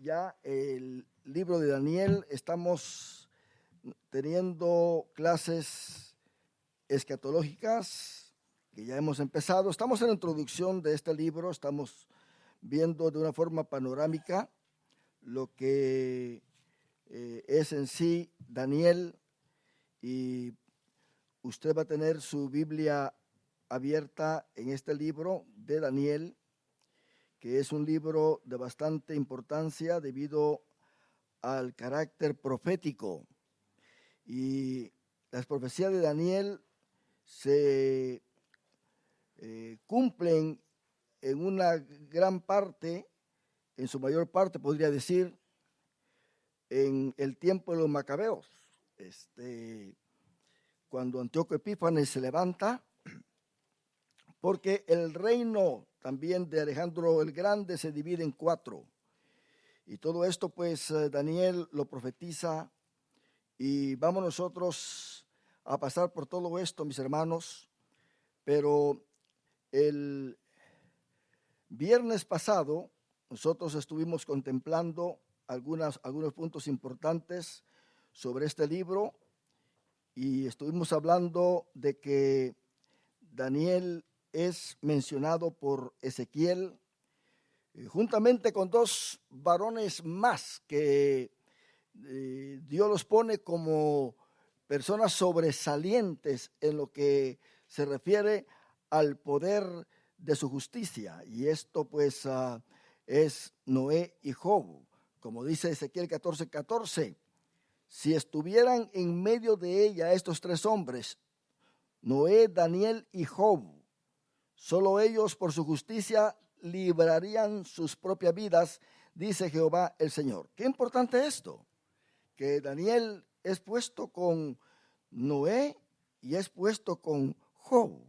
ya el libro de Daniel. Estamos teniendo clases escatológicas que ya hemos empezado. Estamos en la introducción de este libro, estamos viendo de una forma panorámica lo que es en sí Daniel, y usted va a tener su Biblia abierta en este libro de Daniel, que es un libro de bastante importancia debido al carácter profético. Y las profecías de Daniel se cumplen en una gran parte, en su mayor parte podría decir, en el tiempo de los macabeos. Cuando Antíoco Epífanes se levanta, porque el reino también de Alejandro el Grande se divide en 4. Y todo esto pues Daniel lo profetiza, y vamos nosotros a pasar por todo esto, mis hermanos. Pero el viernes pasado nosotros estuvimos contemplando algunos puntos importantes sobre este libro, y estuvimos hablando de que Daniel es mencionado por Ezequiel juntamente con 2 varones más que Dios los pone como personas sobresalientes en lo que se refiere al poder de su justicia. Y esto pues es Noé y Job. Como dice Ezequiel 14:14, si estuvieran en medio de ella estos 3 hombres, Noé, Daniel y Job, solo ellos por su justicia librarían sus propias vidas, dice Jehová el Señor. Qué importante esto, que Daniel es puesto con Noé y es puesto con Job.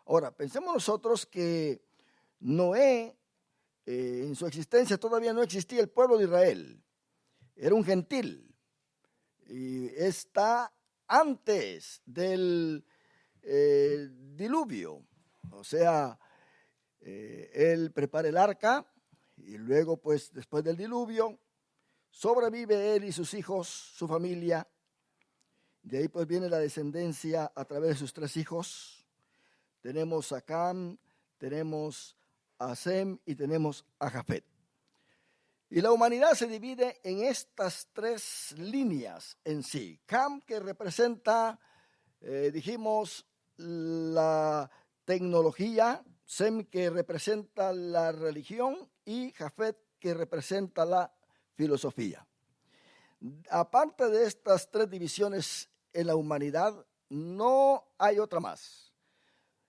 Ahora, pensemos nosotros que Noé, en su existencia todavía no existía el pueblo de Israel. Era un gentil y está antes del diluvio. O sea, él prepara el arca y luego pues después del diluvio sobrevive él y sus hijos, su familia. De ahí pues viene la descendencia a través de sus 3 hijos. Tenemos a Cam, tenemos a Sem y tenemos a Jafet. Y la humanidad se divide en estas 3 líneas en sí. Cam, que representa, dijimos, la tecnología; Sem, que representa la religión; y Jafet, que representa la filosofía. Aparte de estas 3 divisiones en la humanidad, no hay otra más.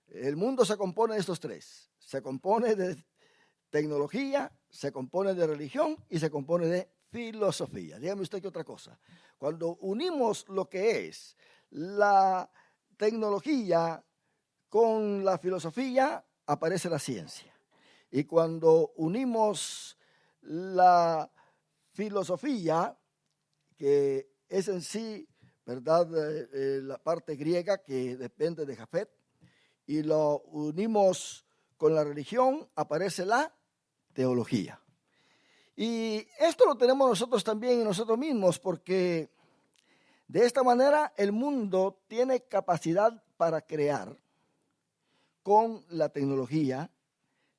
El mundo se compone de estos 3. Se compone de tecnología, se compone de religión y se compone de filosofía. Dígame usted qué otra cosa. Cuando unimos lo que es la tecnología con la filosofía, aparece la ciencia. Y cuando unimos la filosofía, que es en sí, ¿verdad?, la parte griega que depende de Jafet, y lo unimos con la religión, aparece la teología. Y esto lo tenemos nosotros también en nosotros mismos, porque de esta manera el mundo tiene capacidad para crear con la tecnología,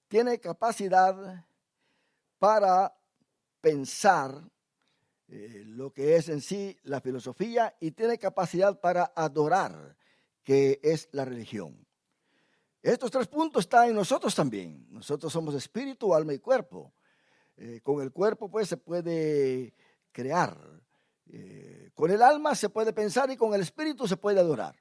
tiene capacidad para pensar lo que es en sí la filosofía, y tiene capacidad para adorar, que es la religión. Estos 3 puntos están en nosotros también. Nosotros somos espíritu, alma y cuerpo. Con el cuerpo pues se puede crear, con el alma se puede pensar, y con el espíritu se puede adorar.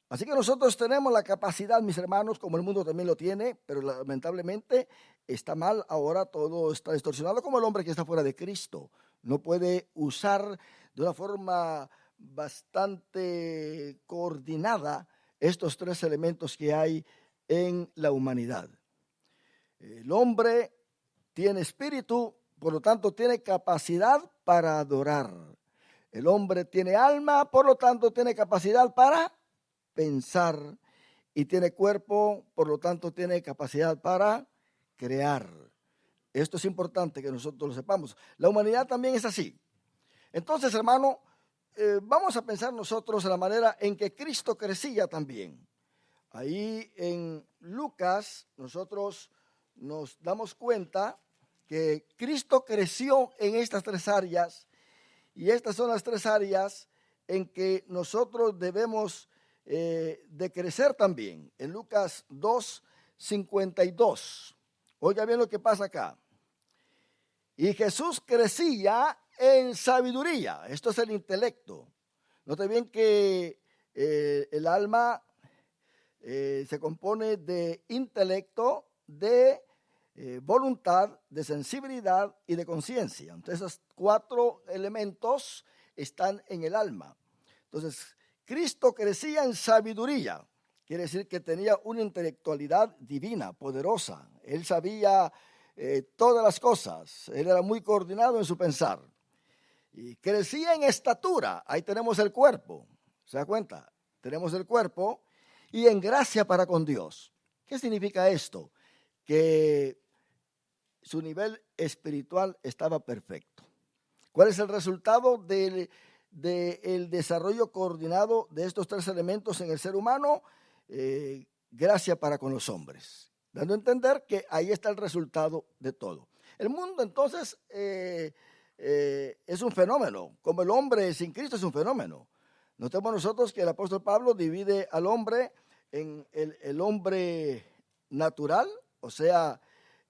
Así que nosotros tenemos la capacidad, mis hermanos, como el mundo también lo tiene, pero lamentablemente está mal ahora, todo está distorsionado, como el hombre que está fuera de Cristo. No puede usar de una forma bastante coordinada estos 3 elementos que hay en la humanidad. El hombre tiene espíritu, por lo tanto tiene capacidad para adorar. El hombre tiene alma, por lo tanto tiene capacidad para pensar. Y tiene cuerpo, por lo tanto tiene capacidad para crear. Esto es importante que nosotros lo sepamos. La humanidad también es así. Entonces, hermano, vamos a pensar nosotros en la manera en que Cristo crecía también. Ahí en Lucas nosotros nos damos cuenta que Cristo creció en estas tres áreas, y estas son las tres áreas en que nosotros debemos de crecer también. En Lucas 2:52. Oiga bien lo que pasa acá. Y Jesús crecía en sabiduría. Esto es el intelecto. Note bien que el alma se compone de intelecto, de voluntad, de sensibilidad y de conciencia. Entonces, esos cuatro elementos están en el alma. Entonces, Cristo crecía en sabiduría. Quiere decir que tenía una intelectualidad divina, poderosa. Él sabía todas las cosas. Él era muy coordinado en su pensar. Y crecía en estatura. Ahí tenemos el cuerpo. ¿Se da cuenta? Tenemos el cuerpo. Y en gracia para con Dios. ¿Qué significa esto? Que su nivel espiritual estaba perfecto. ¿Cuál es el resultado del desarrollo coordinado de estos tres elementos en el ser humano? Gracia para con los hombres. Dando a entender que ahí está el resultado de todo. El mundo entonces es un fenómeno. Como el hombre sin Cristo es un fenómeno. Notemos nosotros que el apóstol Pablo divide al hombre en el hombre natural, o sea,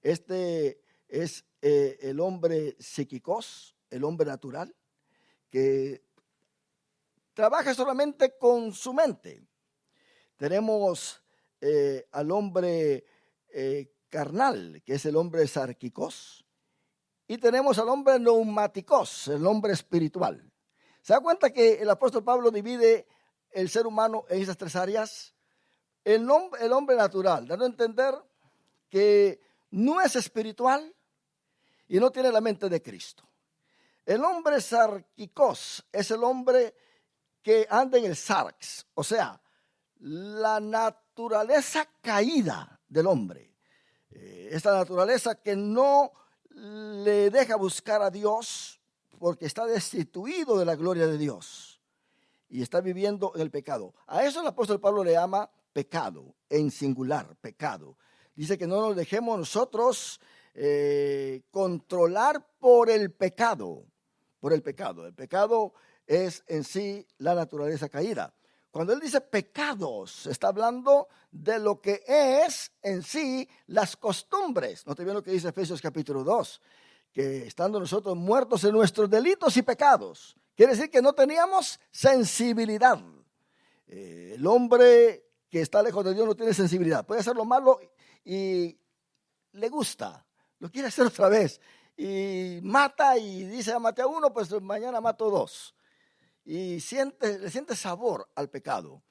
este es el hombre psíquicos, el hombre natural, que trabaja solamente con su mente. Tenemos al hombre carnal, que es el hombre sarquicos, y tenemos al hombre neumáticos, el hombre espiritual. ¿Se da cuenta que el apóstol Pablo divide el ser humano en esas tres áreas? El hombre natural, dando a entender que no es espiritual y no tiene la mente de Cristo. El hombre sarquicos es el hombre que anda en el sarx, o sea, la naturaleza caída del hombre. Esta naturaleza que no le deja buscar a Dios porque está destituido de la gloria de Dios y está viviendo en el pecado. A eso el apóstol Pablo le llama pecado, en singular, pecado. Dice que no nos dejemos nosotros controlar por el pecado. Por el pecado. El pecado es en sí la naturaleza caída. Cuando él dice pecados, está hablando de lo que es en sí las costumbres. Note bien lo que dice Efesios capítulo 2, que estando nosotros muertos en nuestros delitos y pecados, quiere decir que no teníamos sensibilidad. El hombre que está lejos de Dios no tiene sensibilidad. Puede hacer lo malo y le gusta, lo quiere hacer otra vez. Y mata y dice, maté a uno, pues mañana mato dos. Y le siente sabor al pecado.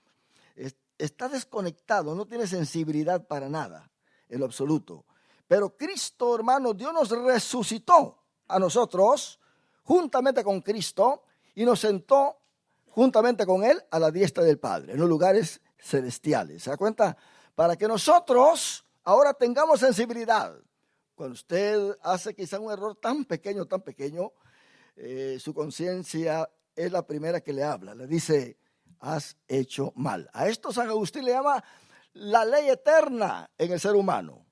Está desconectado, no tiene sensibilidad para nada, en lo absoluto. Pero Cristo, hermano, Dios nos resucitó a nosotros juntamente con Cristo y nos sentó juntamente con Él a la diestra del Padre, en los lugares celestiales. ¿Se da cuenta? Para que nosotros ahora tengamos sensibilidad. Cuando usted hace quizá un error tan pequeño, su conciencia es la primera que le habla. Le dice, has hecho mal. A esto San Agustín le llama la ley eterna en el ser humano.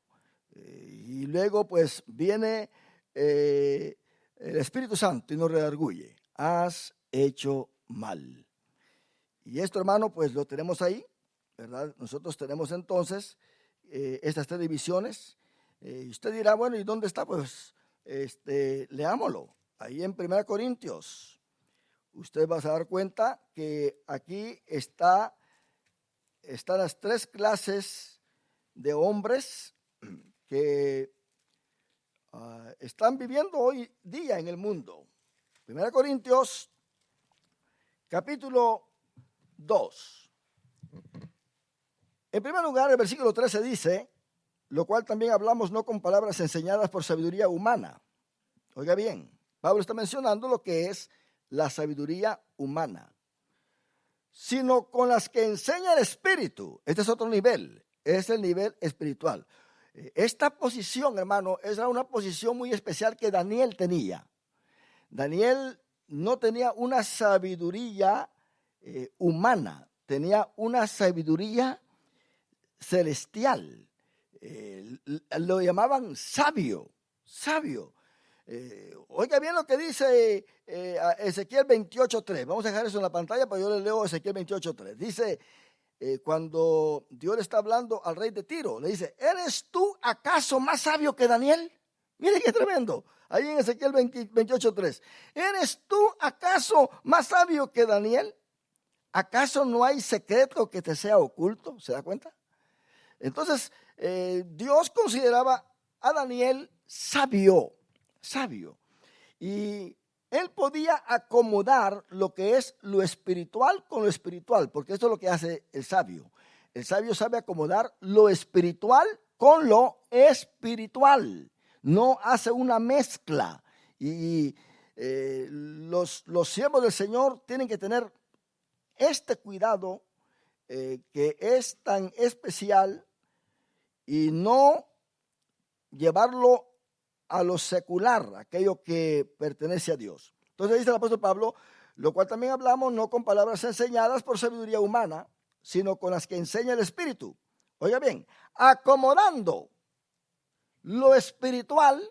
Y luego pues viene el Espíritu Santo y nos redarguye. Has hecho mal. Y esto, hermano, pues lo tenemos ahí, ¿verdad? Nosotros tenemos entonces estas tres divisiones. Y usted dirá, bueno, ¿y dónde está? Pues leámoslo. Ahí en 1 Corintios. Usted va a dar cuenta que aquí están las tres clases de hombres que están viviendo hoy día en el mundo. 1 Corintios, capítulo 2. En primer lugar, el versículo 13 dice, lo cual también hablamos no con palabras enseñadas por sabiduría humana. Oiga bien, Pablo está mencionando lo que es la sabiduría humana, sino con las que enseña el Espíritu. Este es otro nivel, es el nivel espiritual. Esta posición, hermano, era una posición muy especial que Daniel tenía. Daniel no tenía una sabiduría humana, tenía una sabiduría celestial. Lo llamaban sabio. Oiga bien lo que dice Ezequiel 28:3. Vamos a dejar eso en la pantalla, pero yo le leo Ezequiel 28:3. Dice, cuando Dios le está hablando al rey de Tiro, le dice: ¿eres tú acaso más sabio que Daniel? Mire qué tremendo. Ahí en Ezequiel 28:3. ¿Eres tú acaso más sabio que Daniel? ¿Acaso no hay secreto que te sea oculto? ¿Se da cuenta? Entonces, Dios consideraba a Daniel sabio. Y él podía acomodar lo que es lo espiritual con lo espiritual, porque esto es lo que hace el sabio. El sabio sabe acomodar lo espiritual con lo espiritual. No hace una mezcla. Y los siervos del Señor tienen que tener este cuidado que es tan especial y no llevarlo a lo secular, aquello que pertenece a Dios. Entonces dice el apóstol Pablo, lo cual también hablamos no con palabras enseñadas por sabiduría humana, sino con las que enseña el Espíritu. Oiga bien, acomodando lo espiritual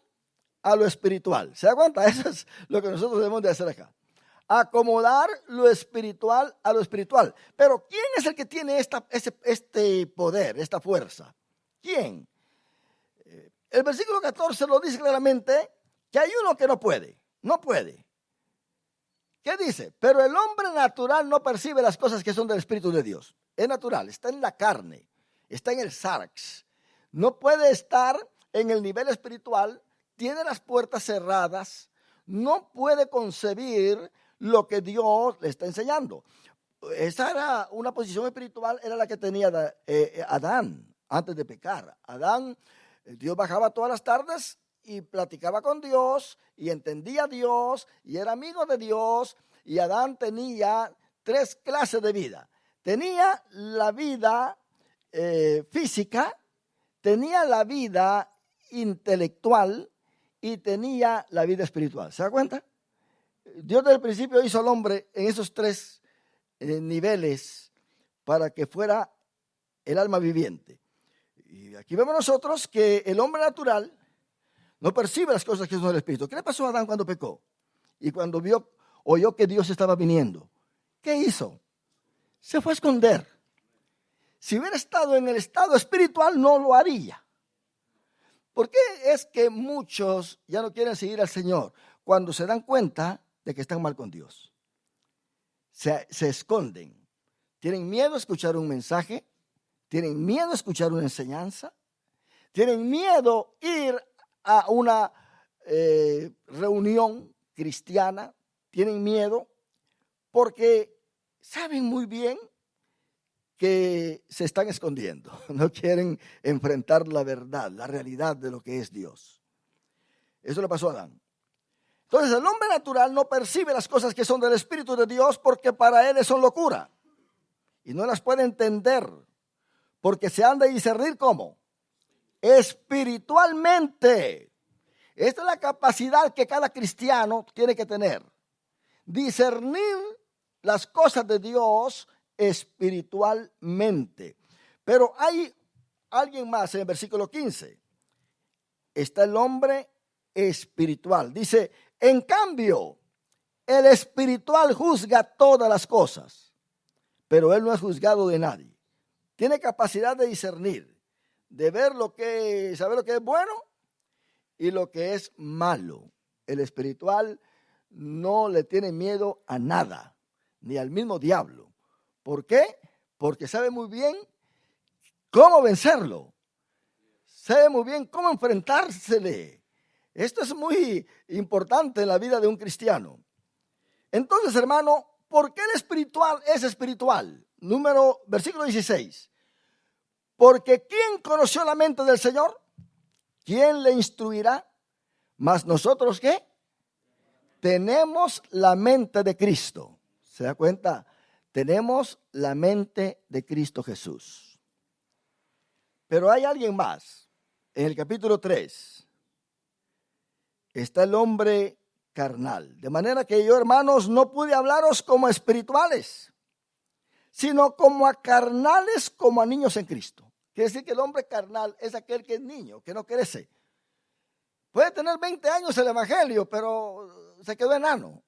a lo espiritual. ¿Se da cuenta? Eso es lo que nosotros debemos de hacer acá. Acomodar lo espiritual a lo espiritual. Pero ¿quién es el que tiene este poder, esta fuerza? ¿Quién? El versículo 14 lo dice claramente, que hay uno que no puede. ¿Qué dice? Pero el hombre natural no percibe las cosas que son del Espíritu de Dios. Es natural, está en la carne, está en el sarx. No puede estar en el nivel espiritual, tiene las puertas cerradas, no puede concebir lo que Dios le está enseñando. Esa era una posición espiritual, era la que tenía Adán antes de pecar. Adán, Dios bajaba todas las tardes y platicaba con Dios y entendía a Dios y era amigo de Dios. Y Adán tenía 3 clases de vida. Tenía la vida física, tenía la vida intelectual y tenía la vida espiritual. ¿Se da cuenta? Dios desde el principio hizo al hombre en esos 3 niveles para que fuera el alma viviente. Y aquí vemos nosotros que el hombre natural no percibe las cosas que son del Espíritu. ¿Qué le pasó a Adán cuando pecó? Y cuando oyó que Dios estaba viniendo, ¿qué hizo? Se fue a esconder. Si hubiera estado en el estado espiritual, no lo haría. ¿Por qué es que muchos ya no quieren seguir al Señor? Cuando se dan cuenta de que están mal con Dios. Se esconden. Tienen miedo a escuchar un mensaje. Tienen miedo a escuchar una enseñanza. Tienen miedo a ir a una reunión cristiana. Tienen miedo porque saben muy bien que se están escondiendo. No quieren enfrentar la verdad, la realidad de lo que es Dios. Eso le pasó a Adán. Entonces el hombre natural no percibe las cosas que son del Espíritu de Dios porque para él son locura. Y no las puede entender porque se han de discernir ¿cómo? Espiritualmente. Esta es la capacidad que cada cristiano tiene que tener. Discernir las cosas de Dios espiritualmente. Pero hay alguien más en el versículo 15. Está el hombre espiritual. Dice, en cambio, el espiritual juzga todas las cosas, pero él no es juzgado de nadie. Tiene capacidad de discernir, de ver saber lo que es bueno y lo que es malo. El espiritual no le tiene miedo a nada, ni al mismo diablo. ¿Por qué? Porque sabe muy bien cómo vencerlo. Sabe muy bien cómo enfrentársele. Esto es muy importante en la vida de un cristiano. Entonces, hermano, ¿por qué el espiritual es espiritual? Versículo 16. Porque ¿quién conoció la mente del Señor? ¿Quién le instruirá? Mas nosotros, ¿qué? Tenemos la mente de Cristo. ¿Se da cuenta? Tenemos la mente de Cristo Jesús. Pero hay alguien más. en el capítulo 3 está el hombre carnal. De manera que yo, hermanos, no pude hablaros como espirituales, sino como a carnales, como a niños en Cristo. Quiere decir que el hombre carnal es aquel que es niño, que no crece. Puede tener 20 años el evangelio, pero se quedó enano.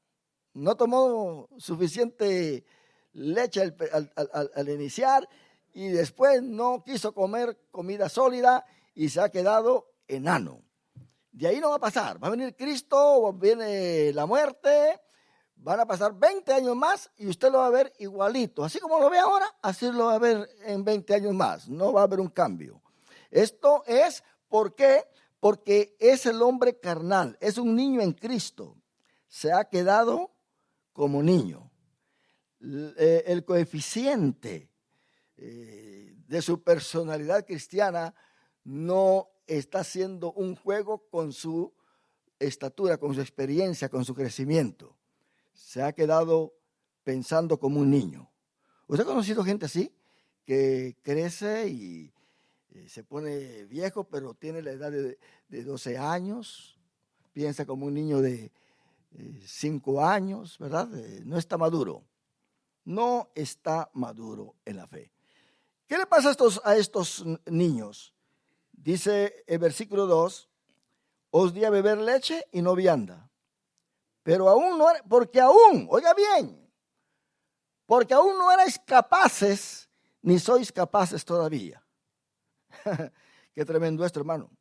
No tomó suficiente leche al iniciar y después no quiso comer comida sólida y se ha quedado enano. De ahí no va a pasar. Va a venir Cristo, viene la muerte, van a pasar 20 años más y usted lo va a ver igualito. Así como lo ve ahora, así lo va a ver en 20 años más. No va a haber un cambio. Esto es porque es el hombre carnal, es un niño en Cristo. Se ha quedado como niño. El coeficiente de su personalidad cristiana no está haciendo un juego con su estatura, con su experiencia, con su crecimiento. Se ha quedado pensando como un niño. ¿Usted ha conocido gente así? Que crece y se pone viejo, pero tiene la edad de 12 años, piensa como un niño de 5 años, ¿verdad? No está maduro. No está maduro en la fe. ¿Qué le pasa a estos niños? Dice el versículo 2, os di a beber leche y no vianda. Pero aún no, porque aún, oiga bien, porque aún no erais capaces, ni sois capaces todavía. Qué tremendo esto, hermano.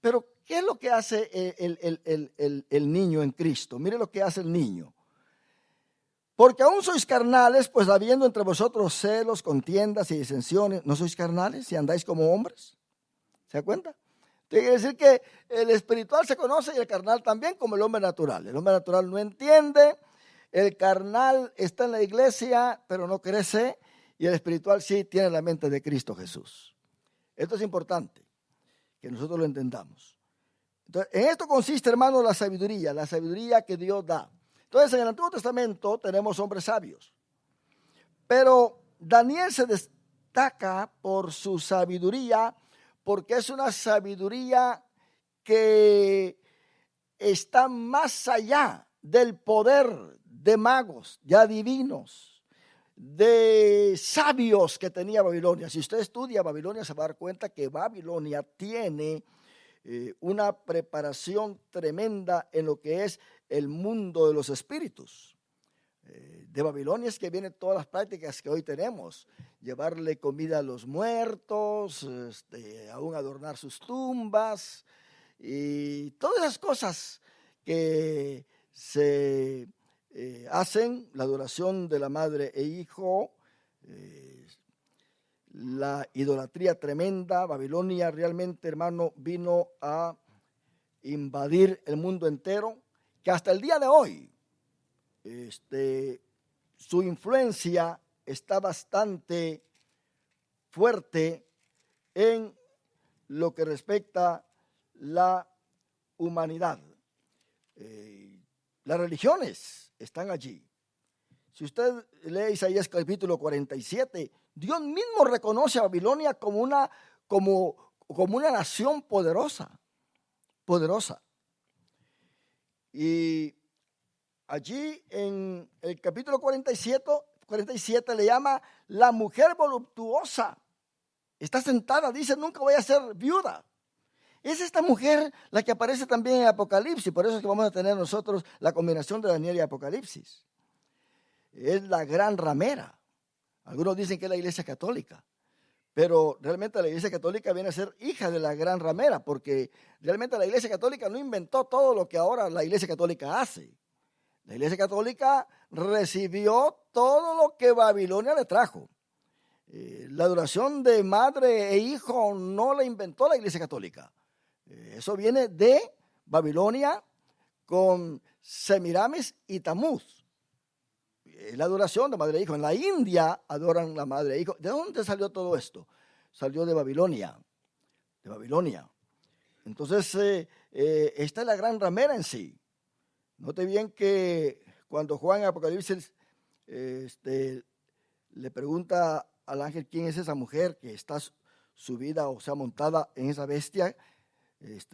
Pero, ¿qué es lo que hace el niño en Cristo? Mire lo que hace el niño. Porque aún sois carnales, pues habiendo entre vosotros celos, contiendas y disensiones, ¿no sois carnales si andáis como hombres? ¿Se da cuenta? Quiere decir que el espiritual se conoce y el carnal también como el hombre natural. El hombre natural no entiende, el carnal está en la iglesia, pero no crece, y el espiritual sí tiene la mente de Cristo Jesús. Esto es importante, que nosotros lo entendamos. Entonces, en esto consiste, hermano, la sabiduría que Dios da. Entonces, en el Antiguo Testamento tenemos hombres sabios, pero Daniel se destaca por su sabiduría, porque es una sabiduría que está más allá del poder de magos, ya divinos, de sabios que tenía Babilonia. Si usted estudia Babilonia, se va a dar cuenta que Babilonia tiene una preparación tremenda en lo que es el mundo de los espíritus. De Babilonia es que vienen todas las prácticas que hoy tenemos, llevarle comida a los muertos, aún adornar sus tumbas y todas esas cosas que se hacen, la adoración de la madre e hijo, la idolatría tremenda. Babilonia realmente, hermano, vino a invadir el mundo entero, que hasta el día de hoy su influencia está bastante fuerte en lo que respecta la humanidad. Las religiones están allí. Si usted lee Isaías capítulo 47, Dios mismo reconoce a Babilonia como una nación poderosa. Y allí en el capítulo 47 le llama la mujer voluptuosa. Está sentada, dice, nunca voy a ser viuda. Es esta mujer la que aparece también en Apocalipsis. Por eso es que vamos a tener nosotros la combinación de Daniel y Apocalipsis. Es la gran ramera. Algunos dicen que es la iglesia católica, pero realmente la iglesia católica viene a ser hija de la gran ramera, porque realmente la iglesia católica no inventó todo lo que ahora la iglesia católica hace. La iglesia católica recibió todo lo que Babilonia le trajo. La adoración de madre e hijo no la inventó la iglesia católica. Eso viene de Babilonia con Semiramis y Tamuz. La adoración de madre e hijo. En la India adoran la madre e hijo. ¿De dónde salió todo esto? Salió de Babilonia. De Babilonia. Entonces, esta es la gran ramera en sí. Note bien que cuando Juan en Apocalipsis le pregunta al ángel quién es esa mujer que está subida o sea montada en esa bestia,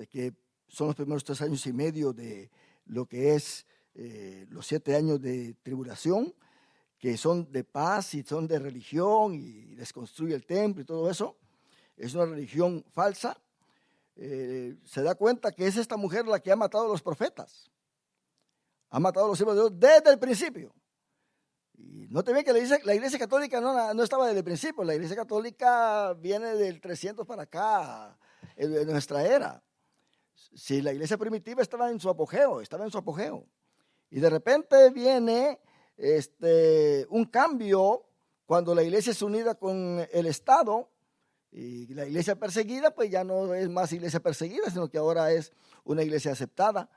que son los primeros 3 años y medio de lo que es los 7 años de tribulación, que son de paz y son de religión y desconstruye el templo y todo eso. Es una religión falsa. Se da cuenta que es esta mujer la que ha matado a los profetas. Ha matado a los siervos de Dios desde el principio. Y no te ven que la iglesia católica no estaba desde el principio. La iglesia católica viene del 300 para acá, en nuestra era. Si la iglesia primitiva estaba en su apogeo. Y de repente viene un cambio cuando la iglesia es unida con el Estado, y la iglesia perseguida pues ya no es más iglesia perseguida, sino que ahora es una iglesia aceptada,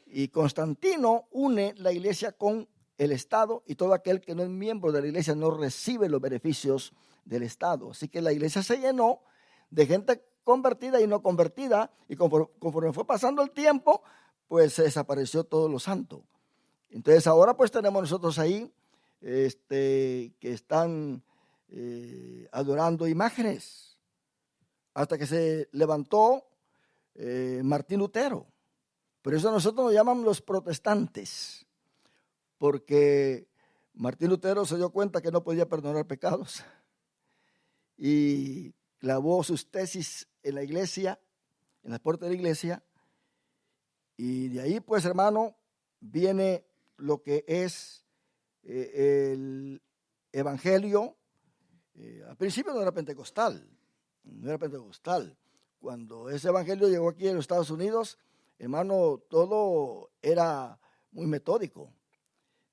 y Constantino une la iglesia con el Estado, y todo aquel que no es miembro de la iglesia no recibe los beneficios del Estado. Así que la iglesia se llenó de gente convertida y no convertida, y conforme fue pasando el tiempo pues se desapareció todo lo santo. Entonces ahora pues tenemos nosotros ahí que están adorando imágenes, hasta que se levantó Martín Lutero. Por eso nosotros nos llaman los protestantes, porque Martín Lutero se dio cuenta que no podía perdonar pecados y clavó sus tesis en la iglesia, en las puertas de la iglesia, y de ahí pues, hermano, viene lo que es el evangelio. Al principio no era pentecostal. Cuando ese evangelio llegó aquí en los Estados Unidos, hermano, todo era muy metódico.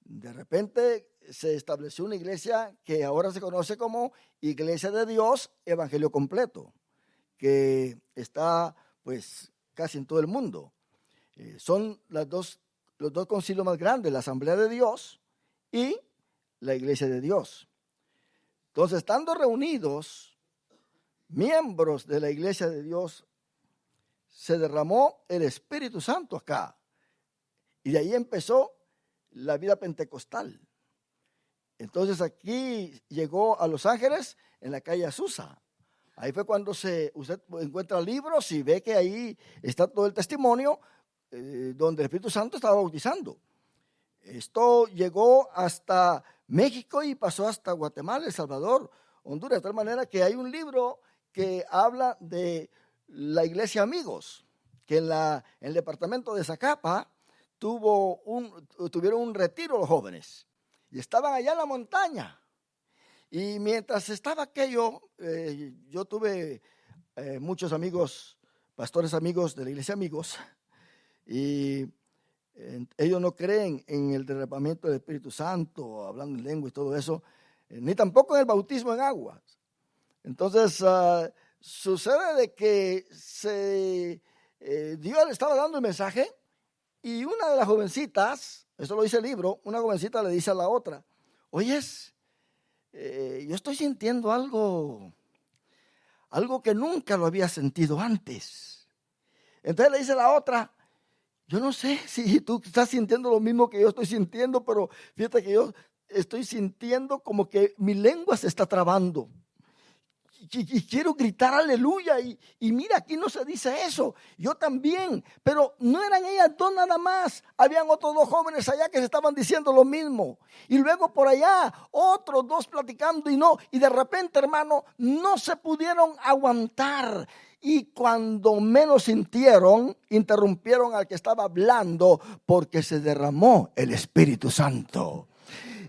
De repente se estableció una iglesia que ahora se conoce como Iglesia de Dios Evangelio Completo, que está pues casi en todo el mundo. Son los dos concilios más grandes, la Asamblea de Dios y la Iglesia de Dios. Entonces, estando reunidos miembros de la Iglesia de Dios, se derramó el Espíritu Santo acá. Y de ahí empezó la vida pentecostal. Entonces aquí llegó a Los Ángeles, en la calle Azusa. Ahí fue cuando usted encuentra libros y ve que ahí está todo el testimonio donde el Espíritu Santo estaba bautizando. Esto llegó hasta México y pasó hasta Guatemala, El Salvador, Honduras, de tal manera que hay un libro que habla de la iglesia Amigos, que en el departamento de Zacapa tuvieron un retiro los jóvenes y estaban allá en la montaña. Y mientras estaba aquello, yo tuve muchos amigos, pastores amigos de la iglesia Amigos, y ellos no creen en el derramamiento del Espíritu Santo, hablando en lengua y todo eso, ni tampoco en el bautismo en aguas. Entonces, sucede de que Dios le estaba dando el mensaje, y una de las jovencitas, eso lo dice el libro, una jovencita le dice a la otra: oyes, yo estoy sintiendo algo que nunca lo había sentido antes. Entonces le dice la otra: yo no sé si tú estás sintiendo lo mismo que yo estoy sintiendo, pero fíjate que yo estoy sintiendo como que mi lengua se está trabando. Y quiero gritar aleluya, y mira, aquí no se dice eso. Yo también, pero no eran ellas dos nada más. Habían otros 2 jóvenes allá que se estaban diciendo lo mismo. Y luego por allá, otros 2 platicando y de repente, hermano, no se pudieron aguantar. Y cuando menos sintieron, interrumpieron al que estaba hablando, porque se derramó el Espíritu Santo.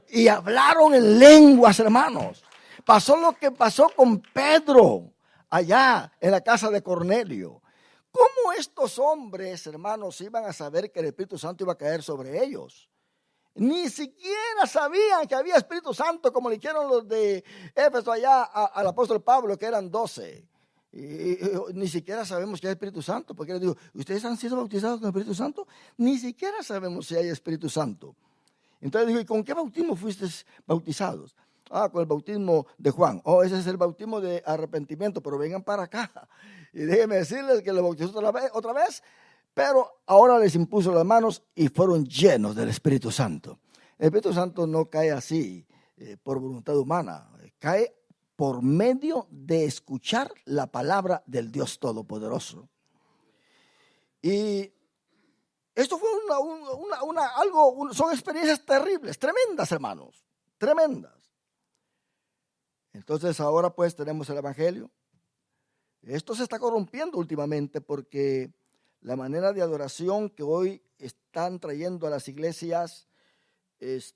Y hablaron en lenguas, hermanos. Pasó lo que pasó con Pedro allá en la casa de Cornelio. ¿Cómo estos hombres, hermanos, iban a saber que el Espíritu Santo iba a caer sobre ellos? Ni siquiera sabían que había Espíritu Santo, como le dijeron los de Éfeso allá al apóstol Pablo, que eran 12. Y ni siquiera sabemos que hay Espíritu Santo, porque les digo: ¿ustedes han sido bautizados con el Espíritu Santo? Ni siquiera sabemos si hay Espíritu Santo. Entonces digo: ¿y con qué bautismo fuisteis bautizados? Con el bautismo de Juan. Ese es el bautismo de arrepentimiento, pero vengan para acá. Y déjenme decirles que lo bautizó otra vez, pero ahora les impuso las manos y fueron llenos del Espíritu Santo. El Espíritu Santo no cae así por voluntad humana, cae por medio de escuchar la palabra del Dios Todopoderoso. Y esto fue son experiencias terribles, tremendas, hermanos, tremendas. Entonces ahora pues tenemos el Evangelio. Esto se está corrompiendo últimamente porque la manera de adoración que hoy están trayendo a las iglesias es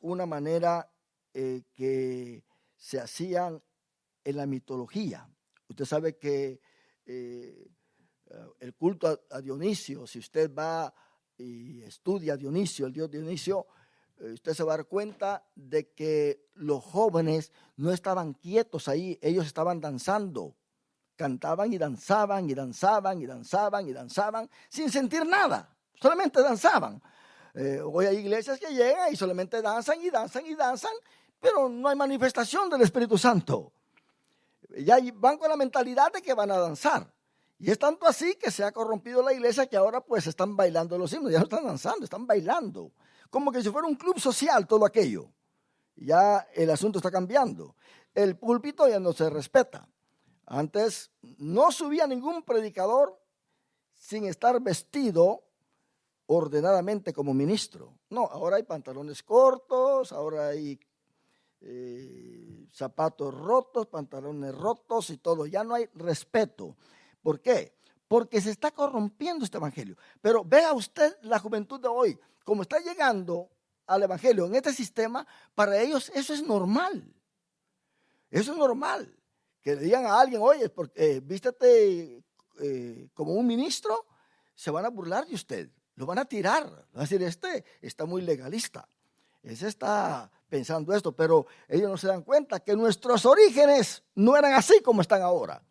una manera que se hacían en la mitología. Usted sabe que el culto a Dionisio, si usted va y estudia a Dionisio, el dios Dionisio, usted se va a dar cuenta de que los jóvenes no estaban quietos ahí, ellos estaban danzando, cantaban y danzaban y danzaban y danzaban y danzaban sin sentir nada, solamente danzaban. Hoy hay iglesias que llegan y solamente danzan y danzan y danzan, pero no hay manifestación del Espíritu Santo. Ya van con la mentalidad de que van a danzar. Y es tanto así que se ha corrompido la iglesia que ahora pues están bailando los himnos, ya no están danzando, están bailando. Como que si fuera un club social todo aquello. Ya el asunto está cambiando. El púlpito ya no se respeta. Antes no subía ningún predicador sin estar vestido ordenadamente como ministro. No, ahora hay pantalones cortos, ahora hay zapatos rotos, pantalones rotos y todo. Ya no hay respeto. ¿Por qué? Porque se está corrompiendo este evangelio. Pero vea usted la juventud de hoy, como está llegando al evangelio en este sistema, para ellos eso es normal. Eso es normal. Que le digan a alguien, oye, vístete como un ministro, se van a burlar de usted, lo van a tirar. Van a decir, este está muy legalista, ese está pensando esto, pero ellos no se dan cuenta que nuestros orígenes no eran así como están ahora.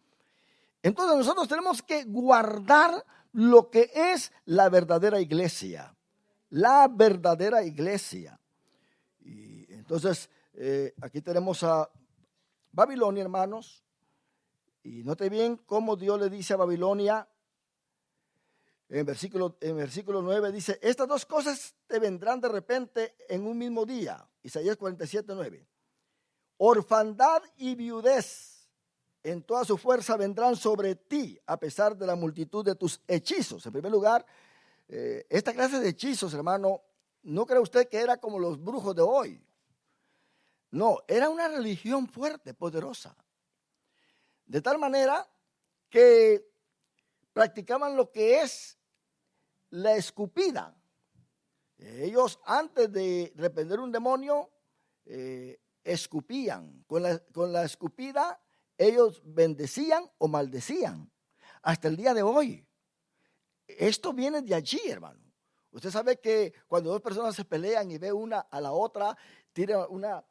Entonces nosotros tenemos que guardar lo que es la verdadera iglesia. La verdadera iglesia. Y entonces aquí tenemos a Babilonia, hermanos. Y note bien cómo Dios le dice a Babilonia, en versículo 9 dice, estas dos cosas te vendrán de repente en un mismo día. Isaías 47:9. Orfandad y viudez en toda su fuerza vendrán sobre ti, a pesar de la multitud de tus hechizos. En primer lugar, esta clase de hechizos, hermano, no cree usted que era como los brujos de hoy. No, era una religión fuerte, poderosa. De tal manera que practicaban lo que es la escupida. Ellos, antes de reprender un demonio, escupían. Con la escupida, ellos bendecían o maldecían. Hasta el día de hoy. Esto viene de allí, hermano. Usted sabe que cuando dos personas se pelean y ve una a la otra, tira una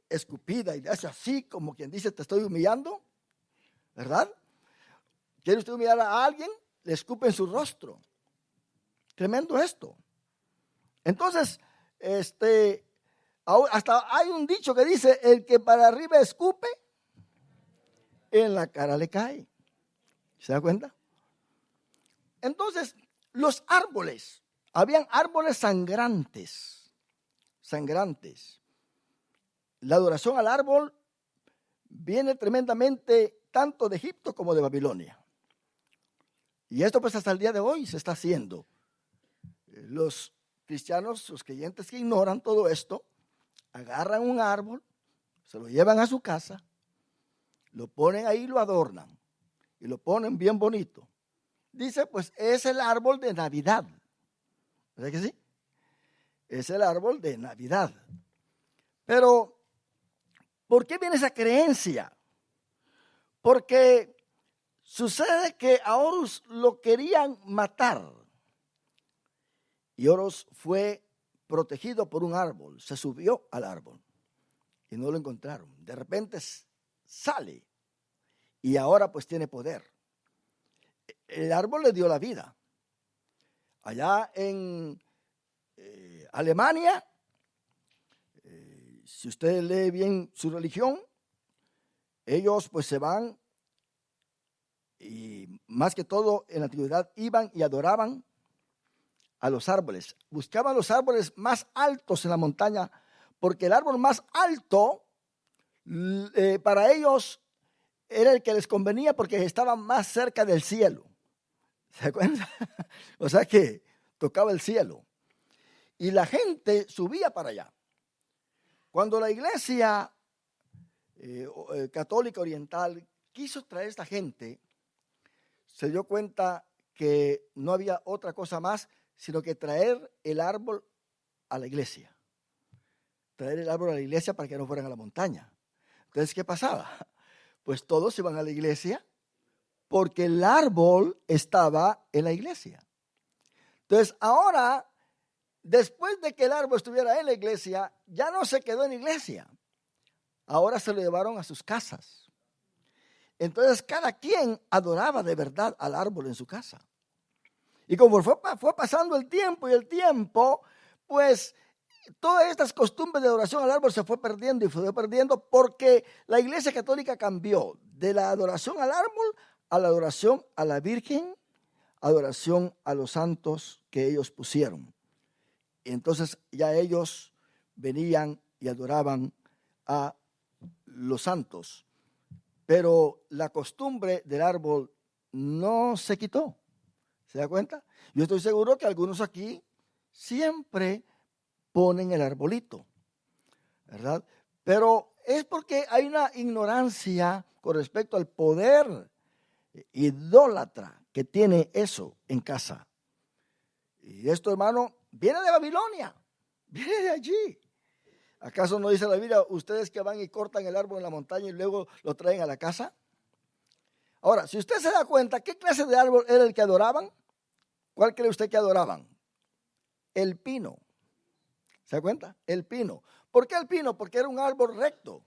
escupida y le hace así, como quien dice, te estoy humillando, ¿verdad? ¿Quiere usted humillar a alguien? Le escupe en su rostro. Tremendo esto. Entonces, hasta hay un dicho que dice, el que para arriba escupe, en la cara le cae. ¿Se da cuenta? Entonces, los árboles, habían árboles sangrantes. La adoración al árbol viene tremendamente tanto de Egipto como de Babilonia. Y esto pues hasta el día de hoy se está haciendo. Los cristianos, los creyentes que ignoran todo esto, agarran un árbol, se lo llevan a su casa, lo ponen ahí y lo adornan. Y lo ponen bien bonito. Dice, pues es el árbol de Navidad. ¿Verdad que sí? Es el árbol de Navidad. Pero, ¿por qué viene esa creencia? Porque sucede que a Horus lo querían matar. Y Horus fue protegido por un árbol. Se subió al árbol y no lo encontraron. De repente sale y ahora pues tiene poder. El árbol le dio la vida. Allá en Alemania, si usted lee bien su religión, ellos pues se van y más que todo en la antigüedad iban y adoraban a los árboles. Buscaban los árboles más altos en la montaña porque el árbol más alto para ellos era el que les convenía porque estaban más cerca del cielo. ¿Se da cuenta? O sea que tocaba el cielo. Y la gente subía para allá. Cuando la iglesia católica oriental quiso traer a esta gente, se dio cuenta que no había otra cosa más sino que traer el árbol a la iglesia. Traer el árbol a la iglesia para que no fueran a la montaña. Entonces, ¿qué pasaba? Pues todos iban a la iglesia porque el árbol estaba en la iglesia. Entonces, ahora, después de que el árbol estuviera en la iglesia, ya no se quedó en la iglesia. Ahora se lo llevaron a sus casas. Entonces, cada quien adoraba de verdad al árbol en su casa. Y como fue pasando el tiempo, pues todas estas costumbres de adoración al árbol se fue perdiendo porque la iglesia católica cambió de la adoración al árbol a la adoración a la Virgen, adoración a los santos que ellos pusieron. Y entonces ya ellos venían y adoraban a los santos. Pero la costumbre del árbol no se quitó. ¿Se da cuenta? Yo estoy seguro que algunos aquí siempre ponen el arbolito, ¿verdad? Pero es porque hay una ignorancia con respecto al poder idólatra que tiene eso en casa. Y esto, hermano, viene de Babilonia, viene de allí. ¿Acaso no dice la Biblia, ustedes que van y cortan el árbol en la montaña y luego lo traen a la casa? Ahora, si usted se da cuenta, ¿qué clase de árbol era el que adoraban? ¿Cuál cree usted que adoraban? El pino. ¿Se da cuenta? El pino. ¿Por qué el pino? Porque era un árbol recto.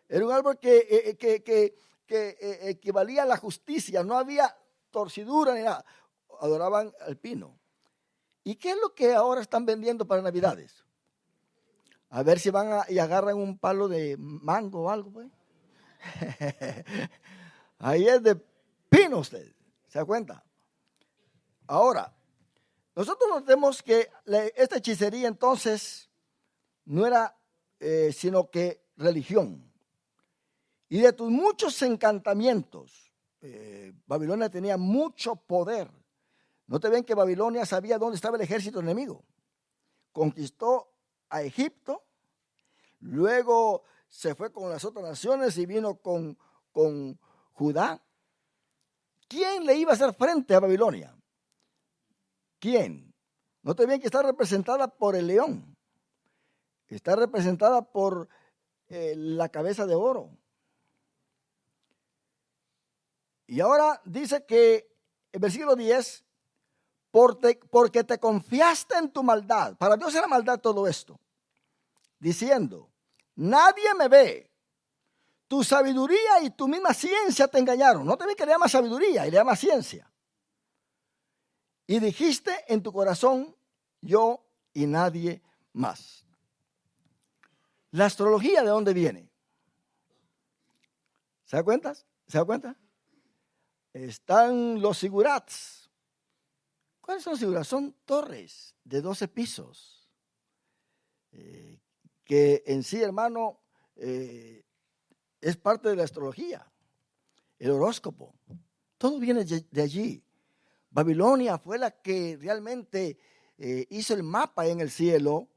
Era un árbol que equivalía a la justicia. No había torcidura ni nada. Adoraban al pino. ¿Y qué es lo que ahora están vendiendo para Navidades? A ver si van y agarran un palo de mango o algo, pues. Ahí es de pino usted. ¿Se da cuenta? Ahora, nosotros notemos que esta hechicería entonces no era sino que religión. Y de tus muchos encantamientos, Babilonia tenía mucho poder. ¿No te ven que Babilonia sabía dónde estaba el ejército enemigo? Conquistó a Egipto, luego se fue con las otras naciones y vino con Judá. ¿Quién le iba a hacer frente a Babilonia? ¿Quién? ¿No te ven que está representada por el león? Está representada por la cabeza de oro. Y ahora dice que el versículo 10, porque te confiaste en tu maldad. Para Dios era maldad todo esto. Diciendo, nadie me ve. Tu sabiduría y tu misma ciencia te engañaron. No te ven que le llama sabiduría y le llama ciencia. Y dijiste en tu corazón, yo y nadie más. La astrología, ¿de dónde viene? ¿Se da cuenta? ¿Se da cuenta? Están los sigurats. ¿Cuáles son los sigurats? Son torres de 12 pisos. Que en sí, hermano, es parte de la astrología. El horóscopo. Todo viene de allí. Babilonia fue la que realmente hizo el mapa en el cielo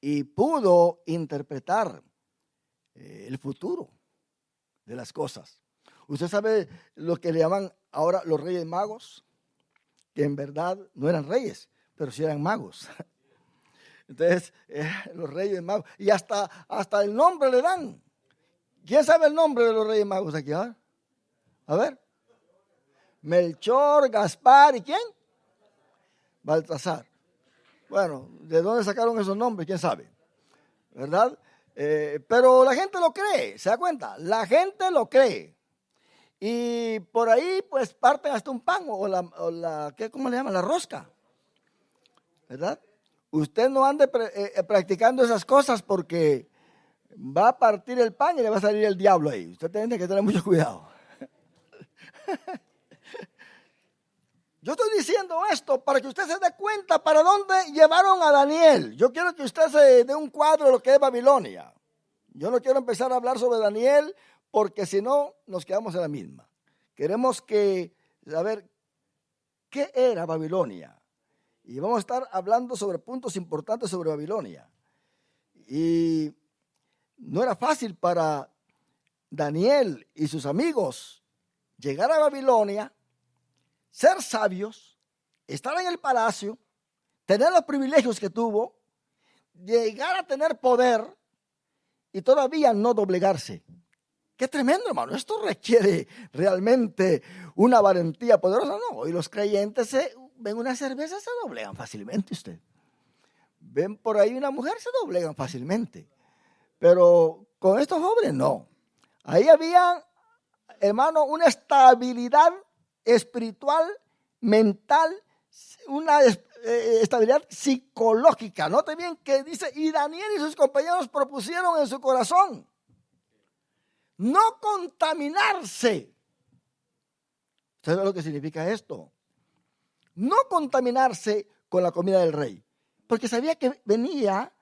y pudo interpretar el futuro de las cosas. Usted sabe lo que le llaman ahora los reyes magos, que en verdad no eran reyes, pero sí eran magos. Entonces, los reyes magos, y hasta el nombre le dan. ¿Quién sabe el nombre de los reyes magos aquí? A ver. Melchor, Gaspar, ¿y quién? Baltasar. Bueno, ¿de dónde sacaron esos nombres? ¿Quién sabe? ¿Verdad? Pero la gente lo cree, ¿se da cuenta? La gente lo cree. Y por ahí, pues, parten hasta un pan o la ¿cómo le llaman? La rosca. ¿Verdad? Usted no ande practicando esas cosas porque va a partir el pan y le va a salir el diablo ahí. Usted tiene que tener mucho cuidado. Yo estoy diciendo esto para que usted se dé cuenta para dónde llevaron a Daniel. Yo quiero que usted se dé un cuadro de lo que es Babilonia. Yo no quiero empezar a hablar sobre Daniel porque si no nos quedamos en la misma. Queremos que A ver, ¿qué era Babilonia? Y vamos a estar hablando sobre puntos importantes sobre Babilonia. Y no era fácil para Daniel y sus amigos llegar a Babilonia, ser sabios, estar en el palacio, tener los privilegios que tuvo, llegar a tener poder y todavía no doblegarse. Qué tremendo, hermano. Esto requiere realmente una valentía poderosa. No, y los creyentes ven una cerveza, se doblegan fácilmente usted. Ven por ahí una mujer, se doblegan fácilmente. Pero con estos jóvenes no. Ahí había, hermano, una estabilidad espiritual, mental, una estabilidad psicológica. Note bien que dice, y Daniel y sus compañeros propusieron en su corazón no contaminarse. ¿Usted sabe lo que significa esto? No contaminarse con la comida del rey, porque sabía que venía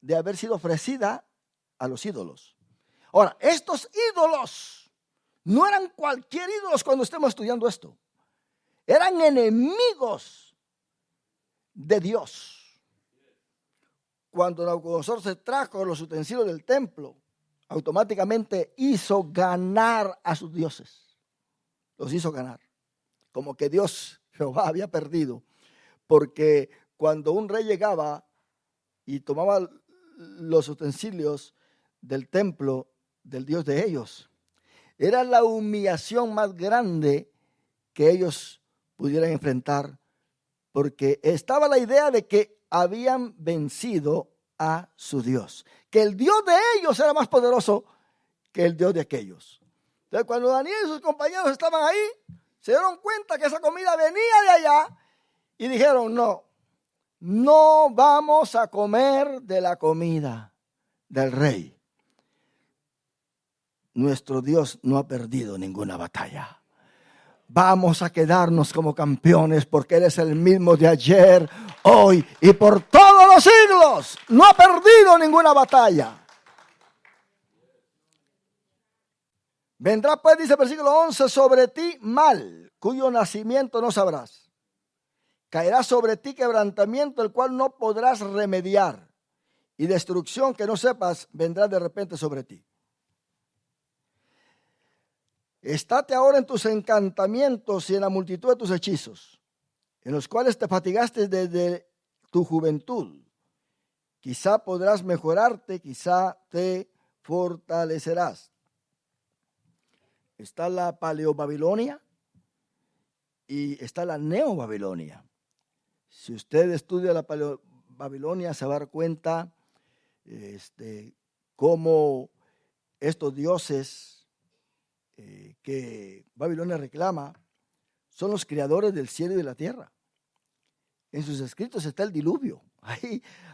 de haber sido ofrecida a los ídolos. Ahora, estos ídolos no eran cualquier ídolos cuando estemos estudiando esto. Eran enemigos de Dios. Cuando Nabucodonosor se trajo los utensilios del templo, automáticamente hizo ganar a sus dioses. Los hizo ganar. Como que Dios, Jehová, había perdido. Porque cuando un rey llegaba y tomaba los utensilios del templo del Dios de ellos, era la humillación más grande que ellos pudieran enfrentar, porque estaba la idea de que habían vencido a su Dios, que el Dios de ellos era más poderoso que el Dios de aquellos. Entonces, cuando Daniel y sus compañeros estaban ahí, se dieron cuenta que esa comida venía de allá y dijeron, no vamos a comer de la comida del rey. Nuestro Dios no ha perdido ninguna batalla. Vamos a quedarnos como campeones porque Él es el mismo de ayer, hoy y por todos los siglos. No ha perdido ninguna batalla. Vendrá pues, dice el versículo 11, sobre ti mal, cuyo nacimiento no sabrás. Caerá sobre ti quebrantamiento, el cual no podrás remediar. Y destrucción que no sepas vendrá de repente sobre ti. Estate ahora en tus encantamientos y en la multitud de tus hechizos, en los cuales te fatigaste desde tu juventud. Quizá podrás mejorarte, quizá te fortalecerás. Está la Paleobabilonia y está la Neobabilonia. Si usted estudia la Paleobabilonia, se va a dar cuenta cómo estos dioses que Babilonia reclama son los creadores del cielo y de la tierra. En sus escritos está el diluvio.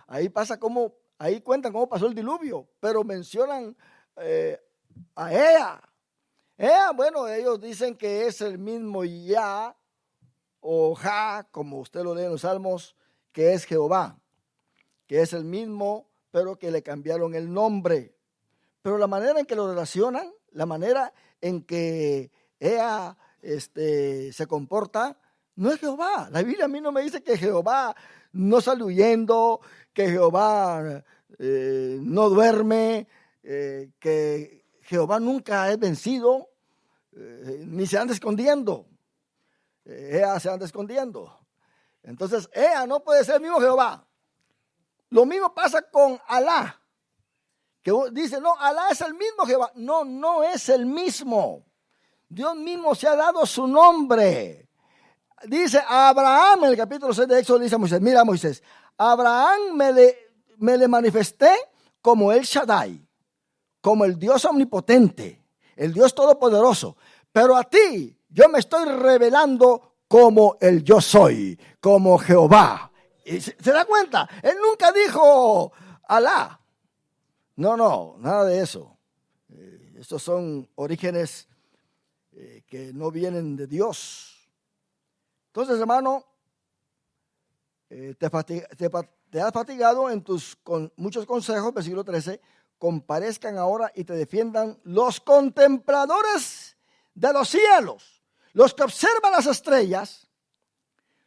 Ahí pasa cómo, ahí cuentan cómo pasó el diluvio, pero mencionan a Ea. Ea, bueno, ellos dicen que es el mismo Ya o Ja, como usted lo lee en los Salmos, que es Jehová, que es el mismo, pero que le cambiaron el nombre. Pero la manera en que lo relacionan, la manera en que Ea se comporta, no es Jehová. La Biblia a mí no me dice que Jehová no sale huyendo, que Jehová no duerme, que Jehová nunca es vencido, ni se anda escondiendo. Ea se anda escondiendo. Entonces, Ea no puede ser el mismo Jehová. Lo mismo pasa con Alá. Que dice, no, Alá es el mismo Jehová. No, no es el mismo. Dios mismo se ha dado su nombre. Dice a Abraham en el capítulo 6 de Éxodo, dice a Moisés, mira Moisés, a Abraham me le manifesté como el Shaddai, como el Dios omnipotente, el Dios todopoderoso. Pero a ti yo me estoy revelando como el yo soy, como Jehová. ¿Y se da cuenta? Él nunca dijo Alá. No, nada de eso. Estos son orígenes que no vienen de Dios. Entonces, hermano, te has fatigado en con muchos consejos, versículo 13, comparezcan ahora y te defiendan los contempladores de los cielos, los que observan las estrellas,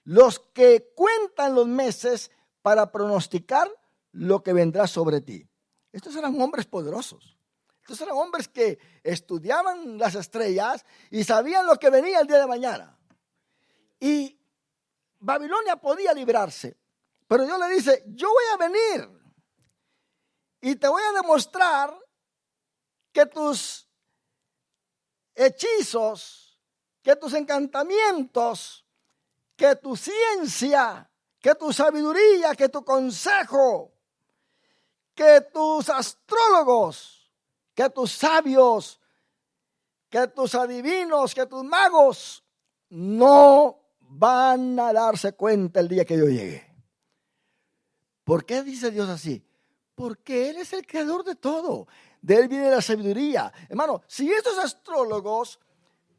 los que cuentan los meses para pronosticar lo que vendrá sobre ti. Estos eran hombres poderosos. Estos eran hombres que estudiaban las estrellas y sabían lo que venía el día de mañana. Y Babilonia podía librarse, pero Dios le dice, yo voy a venir y te voy a demostrar que tus hechizos, que tus encantamientos, que tu ciencia, que tu sabiduría, que tu consejo, que tus astrólogos, que tus sabios, que tus adivinos, que tus magos no van a darse cuenta el día que yo llegue. ¿Por qué dice Dios así? Porque Él es el creador de todo. De Él viene la sabiduría. Hermano, si estos astrólogos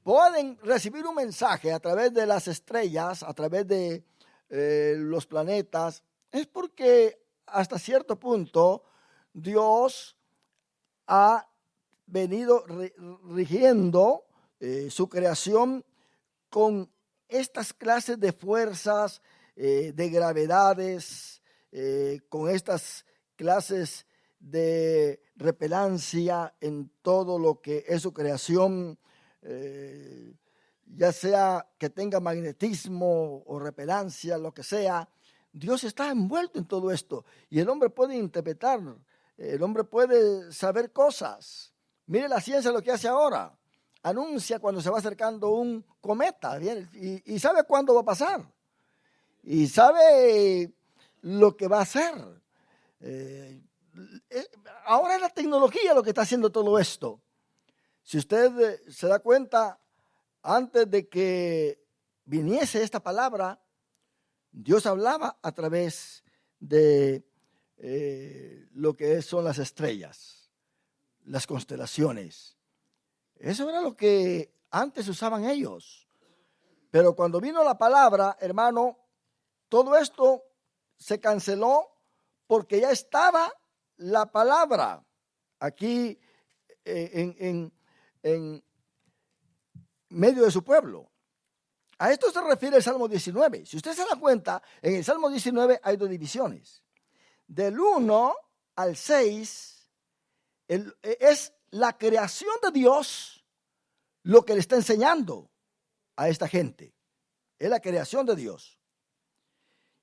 pueden recibir un mensaje a través de las estrellas, a través de los planetas, es porque hasta cierto punto Dios ha venido rigiendo su creación con estas clases de fuerzas, de gravedades, con estas clases de repelancia en todo lo que es su creación, ya sea que tenga magnetismo o repelancia, lo que sea. Dios está envuelto en todo esto y el hombre puede interpretar, el hombre puede saber cosas. Mire la ciencia lo que hace ahora. Anuncia cuando se va acercando un cometa, ¿bien? Y sabe cuándo va a pasar. Y sabe lo que va a hacer. Ahora es la tecnología lo que está haciendo todo esto. Si usted se da cuenta, antes de que viniese esta palabra, Dios hablaba a través de lo que son las estrellas, las constelaciones. Eso era lo que antes usaban ellos. Pero cuando vino la palabra, hermano, todo esto se canceló porque ya estaba la palabra aquí en medio de su pueblo. A esto se refiere el Salmo 19. Si usted se da cuenta, en el Salmo 19 hay dos divisiones. Del 1 al 6 es la creación de Dios lo que le está enseñando a esta gente. Es la creación de Dios.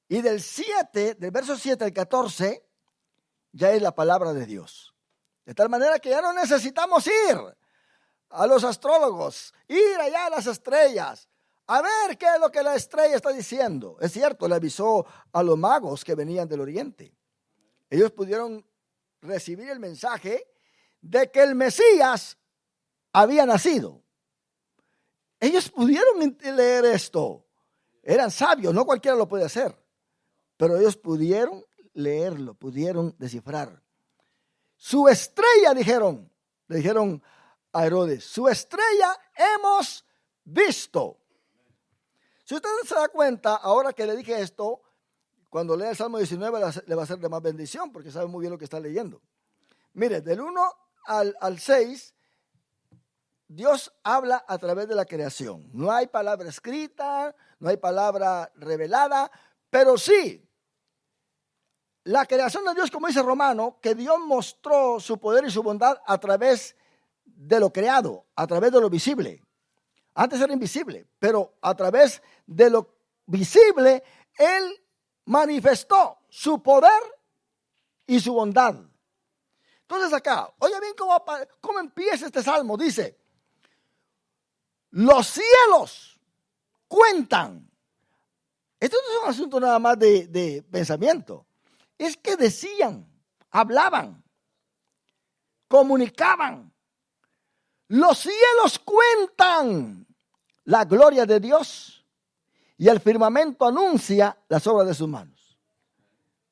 Y del verso 7 al 14, ya es la palabra de Dios. De tal manera que ya no necesitamos ir a los astrólogos, ir allá a las estrellas, a ver qué es lo que la estrella está diciendo. Es cierto, le avisó a los magos que venían del oriente. Ellos pudieron recibir el mensaje de que el Mesías había nacido. Ellos pudieron leer esto. Eran sabios, no cualquiera lo puede hacer. Pero ellos pudieron leerlo, pudieron descifrar. Su estrella, le dijeron a Herodes, su estrella hemos visto. Si usted se da cuenta, ahora que le dije esto, cuando lea el Salmo 19 le va a ser de más bendición, porque sabe muy bien lo que está leyendo. Mire, del 1 al 6, Dios habla a través de la creación. No hay palabra escrita, no hay palabra revelada, pero sí, la creación de Dios, como dice Romano, que Dios mostró su poder y su bondad a través de lo creado, a través de lo visible. Antes era invisible, pero a través de lo visible, Él manifestó su poder y su bondad. Entonces acá, oye bien cómo empieza este salmo. Dice, los cielos cuentan. Esto no es un asunto nada más de pensamiento. Es que decían, hablaban, comunicaban. Los cielos cuentan la gloria de Dios y el firmamento anuncia las obras de sus manos.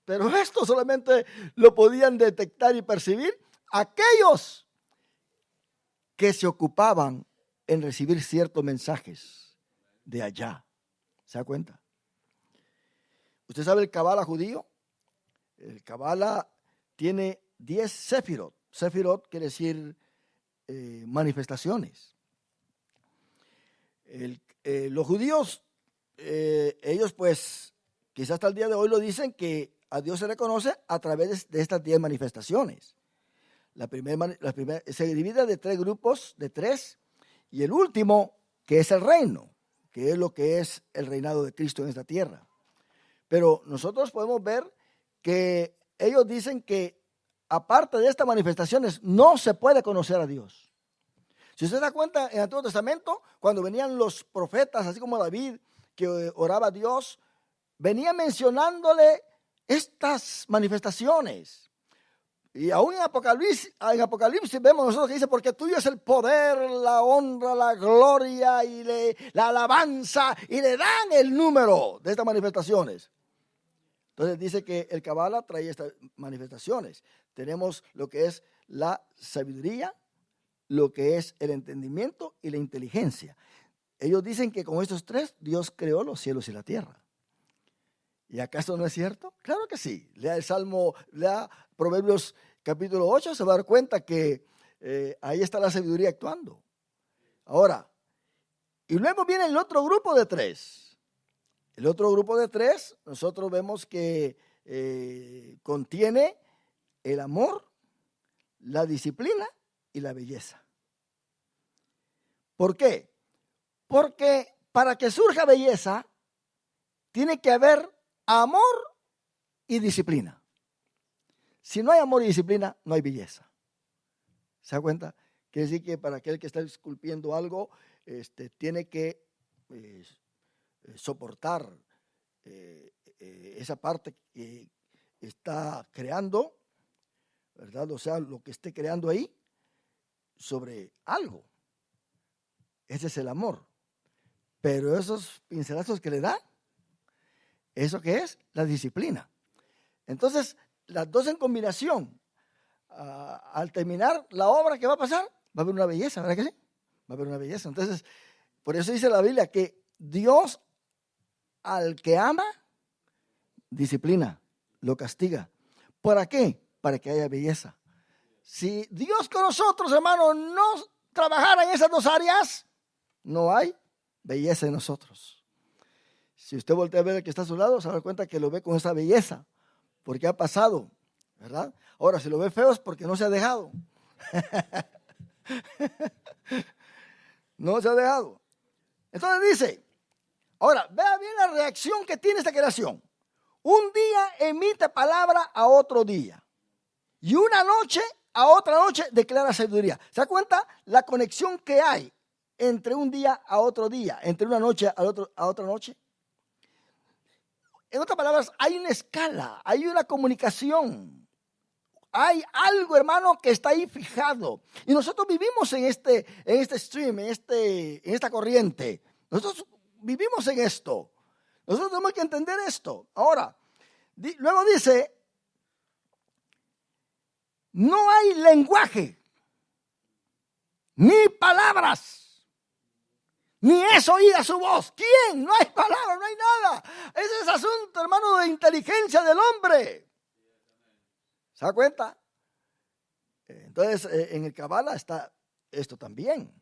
Pero esto solamente lo podían detectar y percibir aquellos que se ocupaban en recibir ciertos mensajes de allá. ¿Se da cuenta? ¿Usted sabe el Kabbalah judío? El Kabbalah tiene 10 sefirot. Sefirot quiere decir manifestaciones. los judíos, ellos pues, quizás hasta el día de hoy lo dicen que a Dios se le conoce a través de estas 10 manifestaciones. La primera se divide de 3 grupos, de 3, y el último, que es el reino, que es lo que es el reinado de Cristo en esta tierra. Pero nosotros podemos ver que ellos dicen que aparte de estas manifestaciones no se puede conocer a Dios. Si usted se da cuenta, en el Antiguo Testamento, cuando venían los profetas, así como David, que oraba a Dios, venía mencionándole estas manifestaciones. Y aún en Apocalipsis vemos nosotros que dice, porque tuyo es el poder, la honra, la gloria y la alabanza, y le dan el número de estas manifestaciones. Entonces dice que el Kabbalah trae estas manifestaciones. Tenemos lo que es la sabiduría, lo que es el entendimiento y la inteligencia. Ellos dicen que con estos 3 Dios creó los cielos y la tierra. ¿Y acaso no es cierto? Claro que sí. Lea el Salmo, lea Proverbios capítulo 8, se va a dar cuenta que ahí está la sabiduría actuando. Ahora, y luego viene el otro grupo de 3. El otro grupo de 3, nosotros vemos que contiene el amor, la disciplina y la belleza. ¿Por qué? Porque para que surja belleza, tiene que haber amor y disciplina. Si no hay amor y disciplina, no hay belleza. ¿Se da cuenta? Quiere decir que para aquel que está esculpiendo algo, tiene que soportar esa parte que está creando, ¿verdad? O sea, lo que esté creando ahí sobre algo. Ese es el amor. Pero esos pincelazos que le da, ¿eso qué es? La disciplina. Entonces, las dos en combinación, al terminar la obra, ¿qué va a pasar? Va a haber una belleza, ¿verdad que sí? Va a haber una belleza. Entonces, por eso dice la Biblia que Dios al que ama, disciplina, lo castiga. ¿Para qué? Para que haya belleza. Si Dios con nosotros, hermano, no trabajara en esas 2 áreas, no hay belleza en nosotros. Si usted voltea a ver al que está a su lado, se va a dar cuenta que lo ve con esa belleza, porque ha pasado, ¿verdad? Ahora, si lo ve feo es porque no se ha dejado. No se ha dejado. Entonces dice, ahora, vea bien la reacción que tiene esta creación. Un día emite palabra a otro día, y una noche a otra noche declara sabiduría. ¿Se da cuenta la conexión que hay entre un día a otro día, entre una noche a otra noche? En otras palabras, hay una escala, hay una comunicación, hay algo, hermano, que está ahí fijado. Y nosotros vivimos en este stream, en esta corriente. Nosotros vivimos en esto. Nosotros tenemos que entender esto. Ahora, luego dice, no hay lenguaje, ni palabras, ni es oída su voz. ¿Quién? No hay palabras, no hay nada. Ese es asunto, hermano, de inteligencia del hombre. ¿Se da cuenta? Entonces, en el Kabbalah está esto también,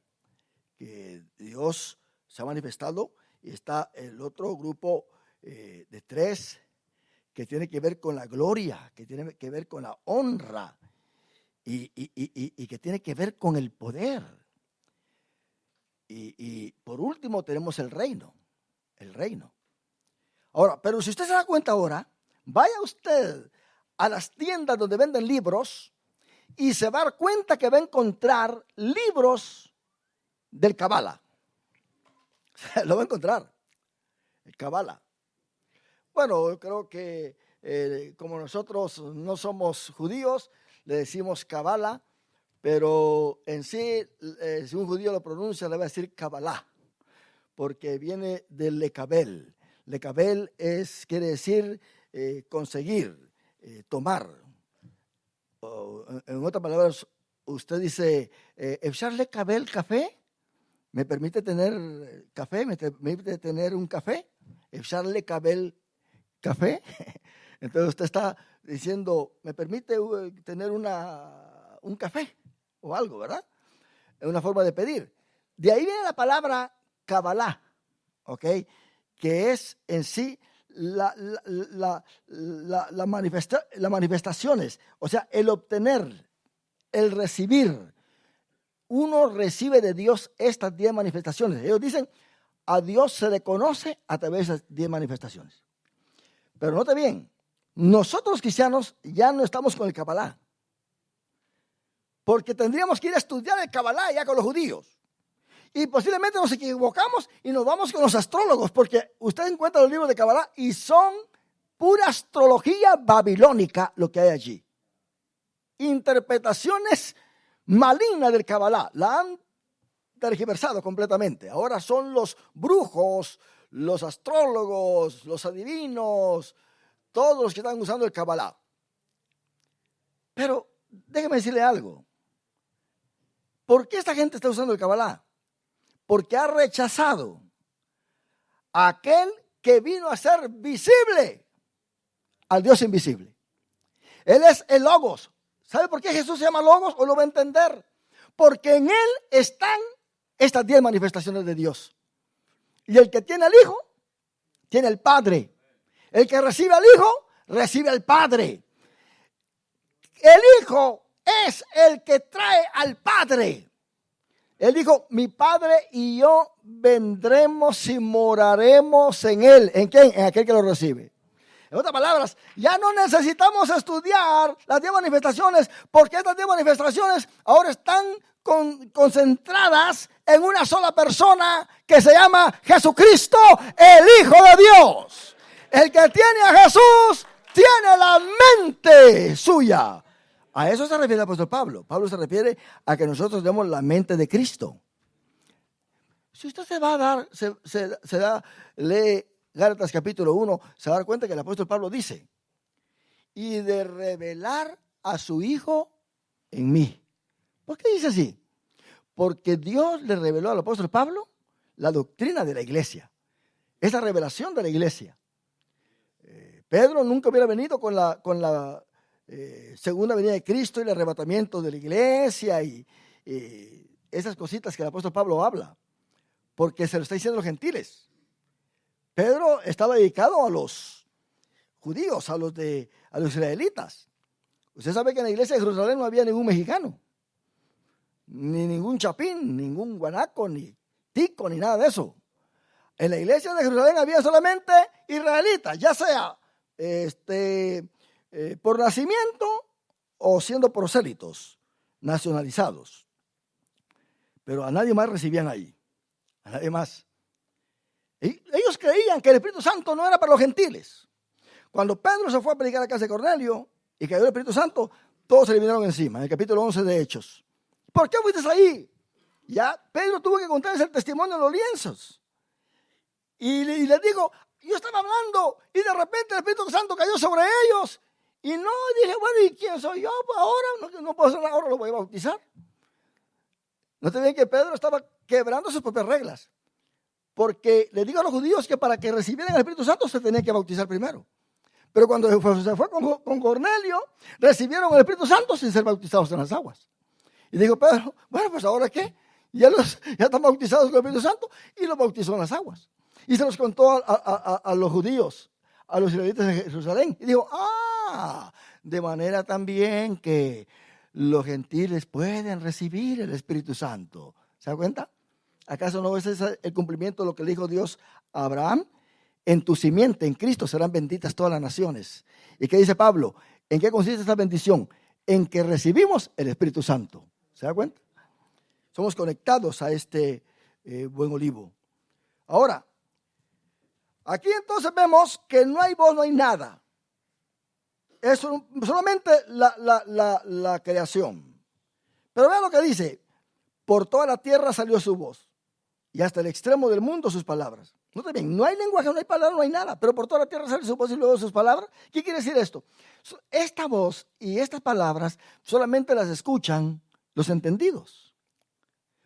que Dios se ha manifestado, y está el otro grupo de 3 que tiene que ver con la gloria, que tiene que ver con la honra y que tiene que ver con el poder. Y por último tenemos el reino. Ahora, pero si usted se da cuenta ahora, vaya usted a las tiendas donde venden libros y se va a dar cuenta que va a encontrar libros del Kabbalah. Lo va a encontrar, el Kabbalah. Bueno, yo creo que como nosotros no somos judíos, le decimos Kabbalah, pero en sí, si un judío lo pronuncia, le va a decir Kabbalah, porque viene del Lekabel. Lekabel quiere decir conseguir, tomar. En otras palabras, usted dice, ¿Efshar Lekabel café? ¿Me permite tener café? ¿Me permite tener un café? ¿Efshar Lekabel café? Entonces usted está diciendo, ¿me permite tener un café? O algo, ¿verdad? Es una forma de pedir. De ahí viene la palabra Kabbalah. ¿ok? Que es en sí las manifestaciones, o sea, el obtener, el recibir. Uno recibe de Dios estas 10 manifestaciones. Ellos dicen, a Dios se le conoce a través de esas 10 manifestaciones. Pero note bien, nosotros cristianos ya no estamos con el Kabbalah, porque tendríamos que ir a estudiar el Kabbalah ya con los judíos. Y posiblemente nos equivocamos y nos vamos con los astrólogos, porque usted encuentra los libros de Kabbalah y son pura astrología babilónica lo que hay allí. Interpretaciones malignas del Kabbalah, la han tergiversado completamente. Ahora son los brujos, los astrólogos, los adivinos, todos los que están usando el Kabbalah. Pero déjeme decirle algo. ¿Por qué esta gente está usando el Kabbalah? Porque ha rechazado a aquel que vino a ser visible al Dios invisible. Él es el Logos. ¿Sabe por qué Jesús se llama Logos? Hoy lo va a entender. Porque en Él están estas 10 manifestaciones de Dios. Y el que tiene al Hijo, tiene al Padre. El que recibe al Hijo, recibe al Padre. El Hijo es el que trae al Padre. Él dijo, mi Padre y yo vendremos y moraremos en Él. ¿En quién? En aquel que lo recibe. En otras palabras, ya no necesitamos estudiar las 10 manifestaciones, porque estas 10 manifestaciones ahora están concentradas en una sola persona que se llama Jesucristo, el Hijo de Dios. El que tiene a Jesús tiene la mente suya. A eso se refiere el apóstol Pablo. Pablo se refiere a que nosotros demos la mente de Cristo. Si usted se va a dar, lee Gálatas capítulo 1, se va a dar cuenta que el apóstol Pablo dice, y de revelar a su Hijo en mí. ¿Por qué dice así? Porque Dios le reveló al apóstol Pablo la doctrina de la iglesia. Esa revelación de la iglesia. Pedro nunca hubiera venido con la segunda venida de Cristo y el arrebatamiento de la iglesia y esas cositas que el apóstol Pablo habla, porque se lo está diciendo a los gentiles. Pedro estaba dedicado a los judíos, a los israelitas. Usted sabe que en la iglesia de Jerusalén no había ningún mexicano, ni ningún chapín, ningún guanaco, ni tico, ni nada de eso. En la iglesia de Jerusalén había solamente israelitas, ya sea por nacimiento o siendo prosélitos, nacionalizados. Pero a nadie más recibían ahí, a nadie más. Ellos creían que el Espíritu Santo no era para los gentiles. Cuando Pedro se fue a predicar a casa de Cornelio y cayó el Espíritu Santo, todos se le vinieron encima, en el capítulo 11 de Hechos. ¿Por qué fuiste ahí? Ya Pedro tuvo que contarles el testimonio en los lienzos. Y les digo, yo estaba hablando y de repente el Espíritu Santo cayó sobre ellos. Y no, dije, bueno, ¿y quién soy yo? Pues ahora no puedo hacer nada, ahora lo voy a bautizar. No te ven que Pedro estaba quebrando sus propias reglas. Porque le digo a los judíos que para que recibieran el Espíritu Santo se tenían que bautizar primero. Pero cuando se fue con Cornelio, recibieron el Espíritu Santo sin ser bautizados en las aguas. Y dijo Pedro, bueno, pues ¿ahora qué? Ya están bautizados con el Espíritu Santo y los bautizó en las aguas. Y se los contó a los judíos, a los israelitas de Jerusalén. Y dijo, de manera también que los gentiles pueden recibir el Espíritu Santo. ¿Se da cuenta? ¿Acaso no es ese el cumplimiento de lo que le dijo Dios a Abraham? En tu simiente, en Cristo, serán benditas todas las naciones. ¿Y qué dice Pablo? ¿En qué consiste esta bendición? En que recibimos el Espíritu Santo. ¿Se da cuenta? Somos conectados a este buen olivo. Ahora, aquí entonces vemos que no hay voz, no hay nada. Es solamente la creación. Pero vean lo que dice. Por toda la tierra salió su voz. Y hasta el extremo del mundo sus palabras. No hay lenguaje, no hay palabra, no hay nada. Pero por toda la tierra salió su voz y luego sus palabras. ¿Qué quiere decir esto? Esta voz y estas palabras solamente las escuchan los entendidos.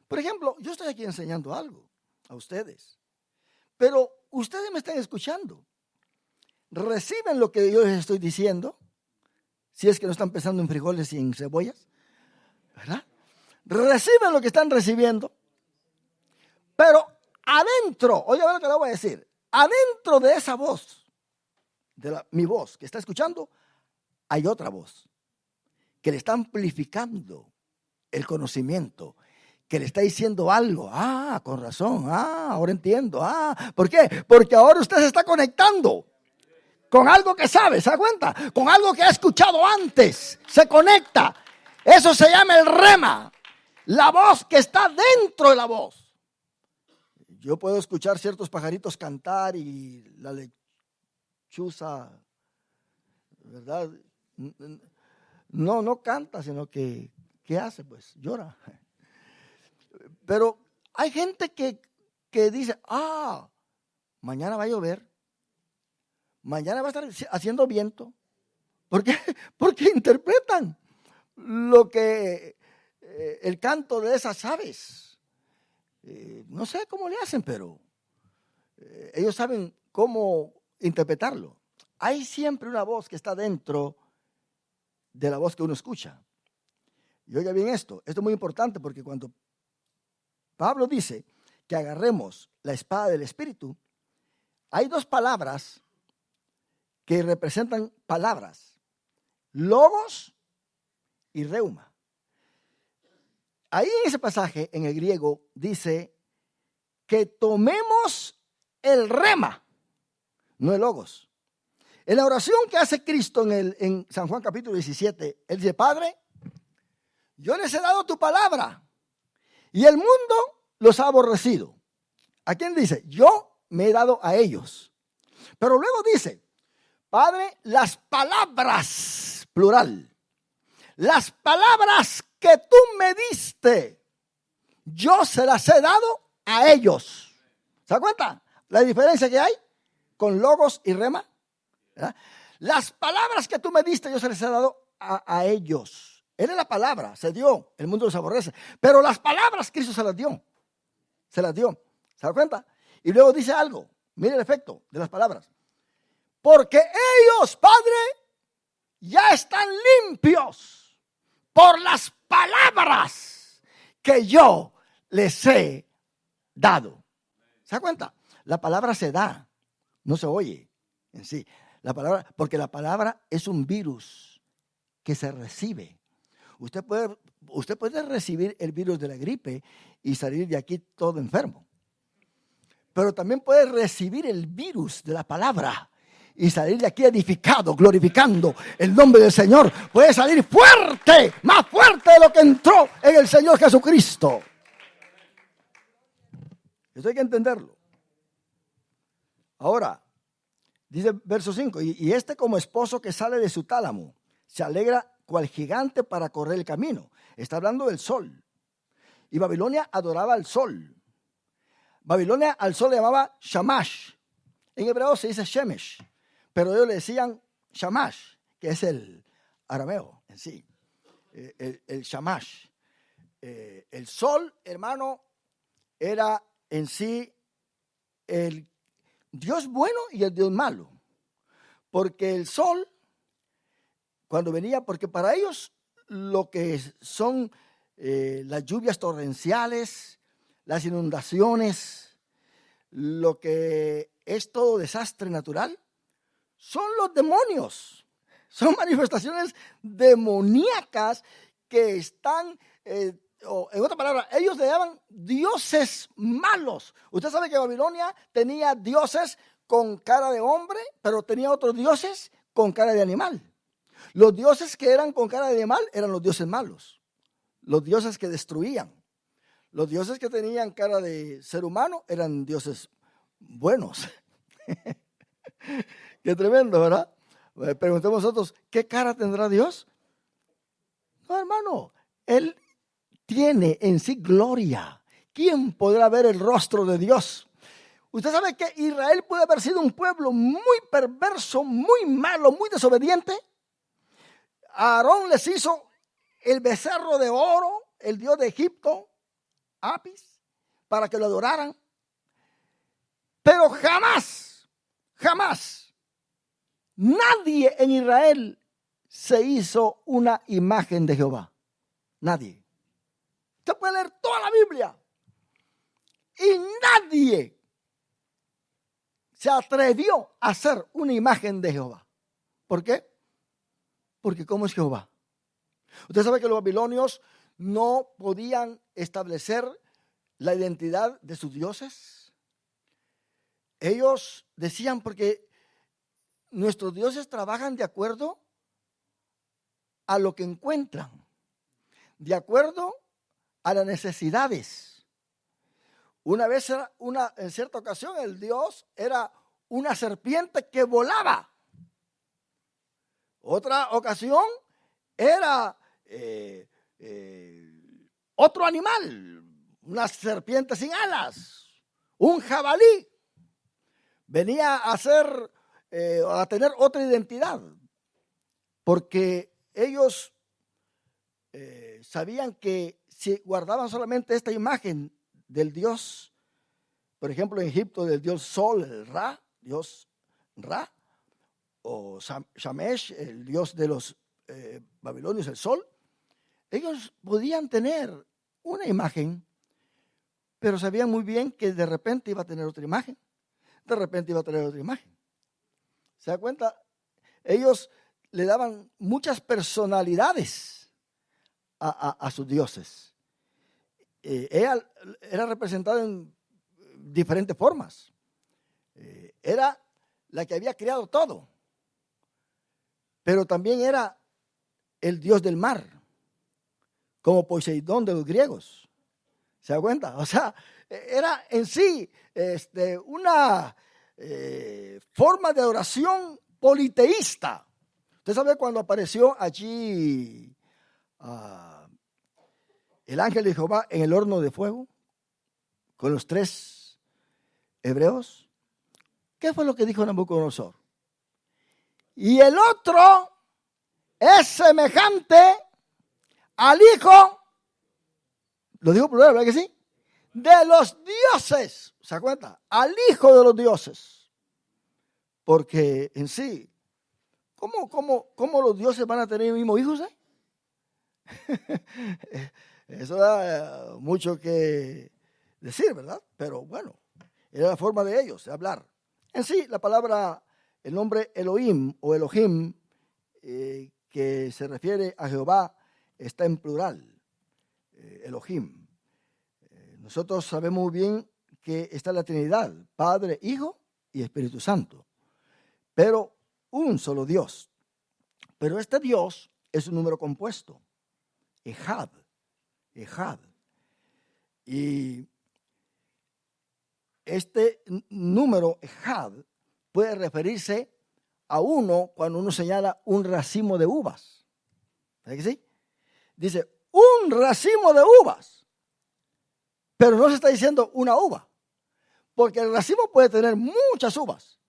Por ejemplo, yo estoy aquí enseñando algo a ustedes. Pero ustedes me están escuchando. ¿Reciben lo que yo les estoy diciendo? Si es que no están pensando en frijoles y en cebollas. ¿Verdad? Reciben lo que están recibiendo. Pero adentro, oiga lo que le voy a decir, adentro de esa voz, mi voz que está escuchando, hay otra voz que le está amplificando el conocimiento, que le está diciendo algo. Ah, con razón, ahora entiendo. ¿Por qué? Porque ahora usted se está conectando con algo que sabe, ¿se da cuenta? Con algo que ha escuchado antes, se conecta. Eso se llama el rema, la voz que está dentro de la voz. Yo puedo escuchar ciertos pajaritos cantar y la lechuza, ¿verdad? No canta, sino que, ¿qué hace? Pues llora. Pero hay gente que dice, mañana va a llover, mañana va a estar haciendo viento. ¿Por qué? Porque interpretan lo que el canto de esas aves. No sé cómo le hacen, pero ellos saben cómo interpretarlo. Hay siempre una voz que está dentro de la voz que uno escucha. Y oiga bien esto es muy importante, porque cuando Pablo dice que agarremos la espada del Espíritu, hay dos palabras que representan palabras: logos y reuma. Ahí en ese pasaje, en el griego, dice que tomemos el rema, no el logos. En la oración que hace Cristo en San Juan capítulo 17, Él dice: Padre, yo les he dado tu palabra y el mundo los ha aborrecido. ¿A quién dice? Yo me he dado a ellos. Pero luego dice: Padre, las palabras, plural, las palabras que tú me diste, yo se las he dado a ellos. ¿Se da cuenta la diferencia que hay con logos y rema? ¿Verdad? Las palabras que tú me diste, yo se las he dado a ellos. Él es la palabra, se dio, el mundo los aborrece. Pero las palabras Cristo se las dio. Se las dio. ¿Se da cuenta? Y luego dice algo. Mire el efecto de las palabras. Porque ellos, Padre, ya están limpios por las palabras que yo les he dado. ¿Se da cuenta? La palabra se da, no se oye en sí. La palabra, porque la palabra es un virus que se recibe. Usted puede recibir el virus de la gripe y salir de aquí todo enfermo. Pero también puede recibir el virus de la palabra y salir de aquí edificado, glorificando el nombre del Señor. Puede salir fuerte, más fuerte de lo que entró en el Señor Jesucristo. Eso hay que entenderlo. Ahora, dice verso 5, y este como esposo que sale de su tálamo, se alegra cual gigante para correr el camino. Está hablando del sol. Y Babilonia adoraba al sol. Babilonia al sol le llamaba Shamash. En hebreo se dice Shemesh, pero ellos le decían Shamash, que es el arameo en sí. El Shamash. El sol, hermano, era en sí el Dios bueno y el Dios malo. Porque el sol, cuando venía, porque para ellos lo que son las lluvias torrenciales, las inundaciones, lo que es todo desastre natural, son los demonios. Son manifestaciones demoníacas que están, en otra palabra, ellos le llaman dioses malos. Usted sabe que Babilonia tenía dioses con cara de hombre, pero tenía otros dioses con cara de animal. Los dioses que eran con cara de animal eran los dioses malos, los dioses que destruían. Los dioses que tenían cara de ser humano eran dioses buenos. Qué tremendo, ¿verdad? Preguntemos nosotros, ¿qué cara tendrá Dios? No, hermano, Él tiene en sí gloria. ¿Quién podrá ver el rostro de Dios? Usted sabe que Israel puede haber sido un pueblo muy perverso, muy malo, muy desobediente. Aarón les hizo el becerro de oro, el dios de Egipto, Apis, para que lo adoraran. Pero jamás, nadie en Israel se hizo una imagen de Jehová. Nadie. Usted puede leer toda la Biblia. y nadie se atrevió a hacer una imagen de Jehová. ¿Por qué? Porque ¿cómo es Jehová? Usted sabe que los babilonios no podían establecer la identidad de sus dioses. Ellos decían, porque nuestros dioses trabajan de acuerdo a lo que encuentran, de acuerdo a las necesidades. Una vez, en cierta ocasión, el dios era una serpiente que volaba. Otra ocasión era otro animal, una serpiente sin alas, un jabalí. Venía a tener otra identidad, porque ellos sabían que si guardaban solamente esta imagen del dios, por ejemplo en Egipto del dios Sol, el Ra, dios Ra, o Shamesh, el dios de los babilonios, el sol, ellos podían tener una imagen, pero sabían muy bien que de repente iba a tener otra imagen, de repente iba a tener otra imagen. ¿Se da cuenta? Ellos le daban muchas personalidades a sus dioses. Ella era representada en diferentes formas. Era la que había creado todo, pero también era el dios del mar, como Poseidón de los griegos. ¿Se da cuenta? O sea, era en sí una forma de oración politeísta. Usted sabe cuando apareció allí el ángel de Jehová en el horno de fuego con los 3 hebreos. ¿Qué fue lo que dijo Nabucodonosor? Y el otro es semejante al hijo, lo digo plural, ¿verdad que sí? De los dioses. ¿Se da cuenta? Al hijo de los dioses. Porque en sí, ¿cómo los dioses van a tener el mismo hijo? Eso da mucho que decir, ¿verdad? Pero bueno, era la forma de ellos, de hablar. En sí, la palabra, el nombre Elohim o Elohim, que se refiere a Jehová, está en plural, Elohim. Nosotros sabemos muy bien que está la Trinidad, Padre, Hijo y Espíritu Santo, pero un solo Dios. Pero este Dios es un número compuesto, Ejad. Y este número Ejad puede referirse a uno cuando uno señala un racimo de uvas. ¿Sabes que sí? Dice, un racimo de uvas. Pero no se está diciendo una uva. Porque el racimo puede tener muchas uvas.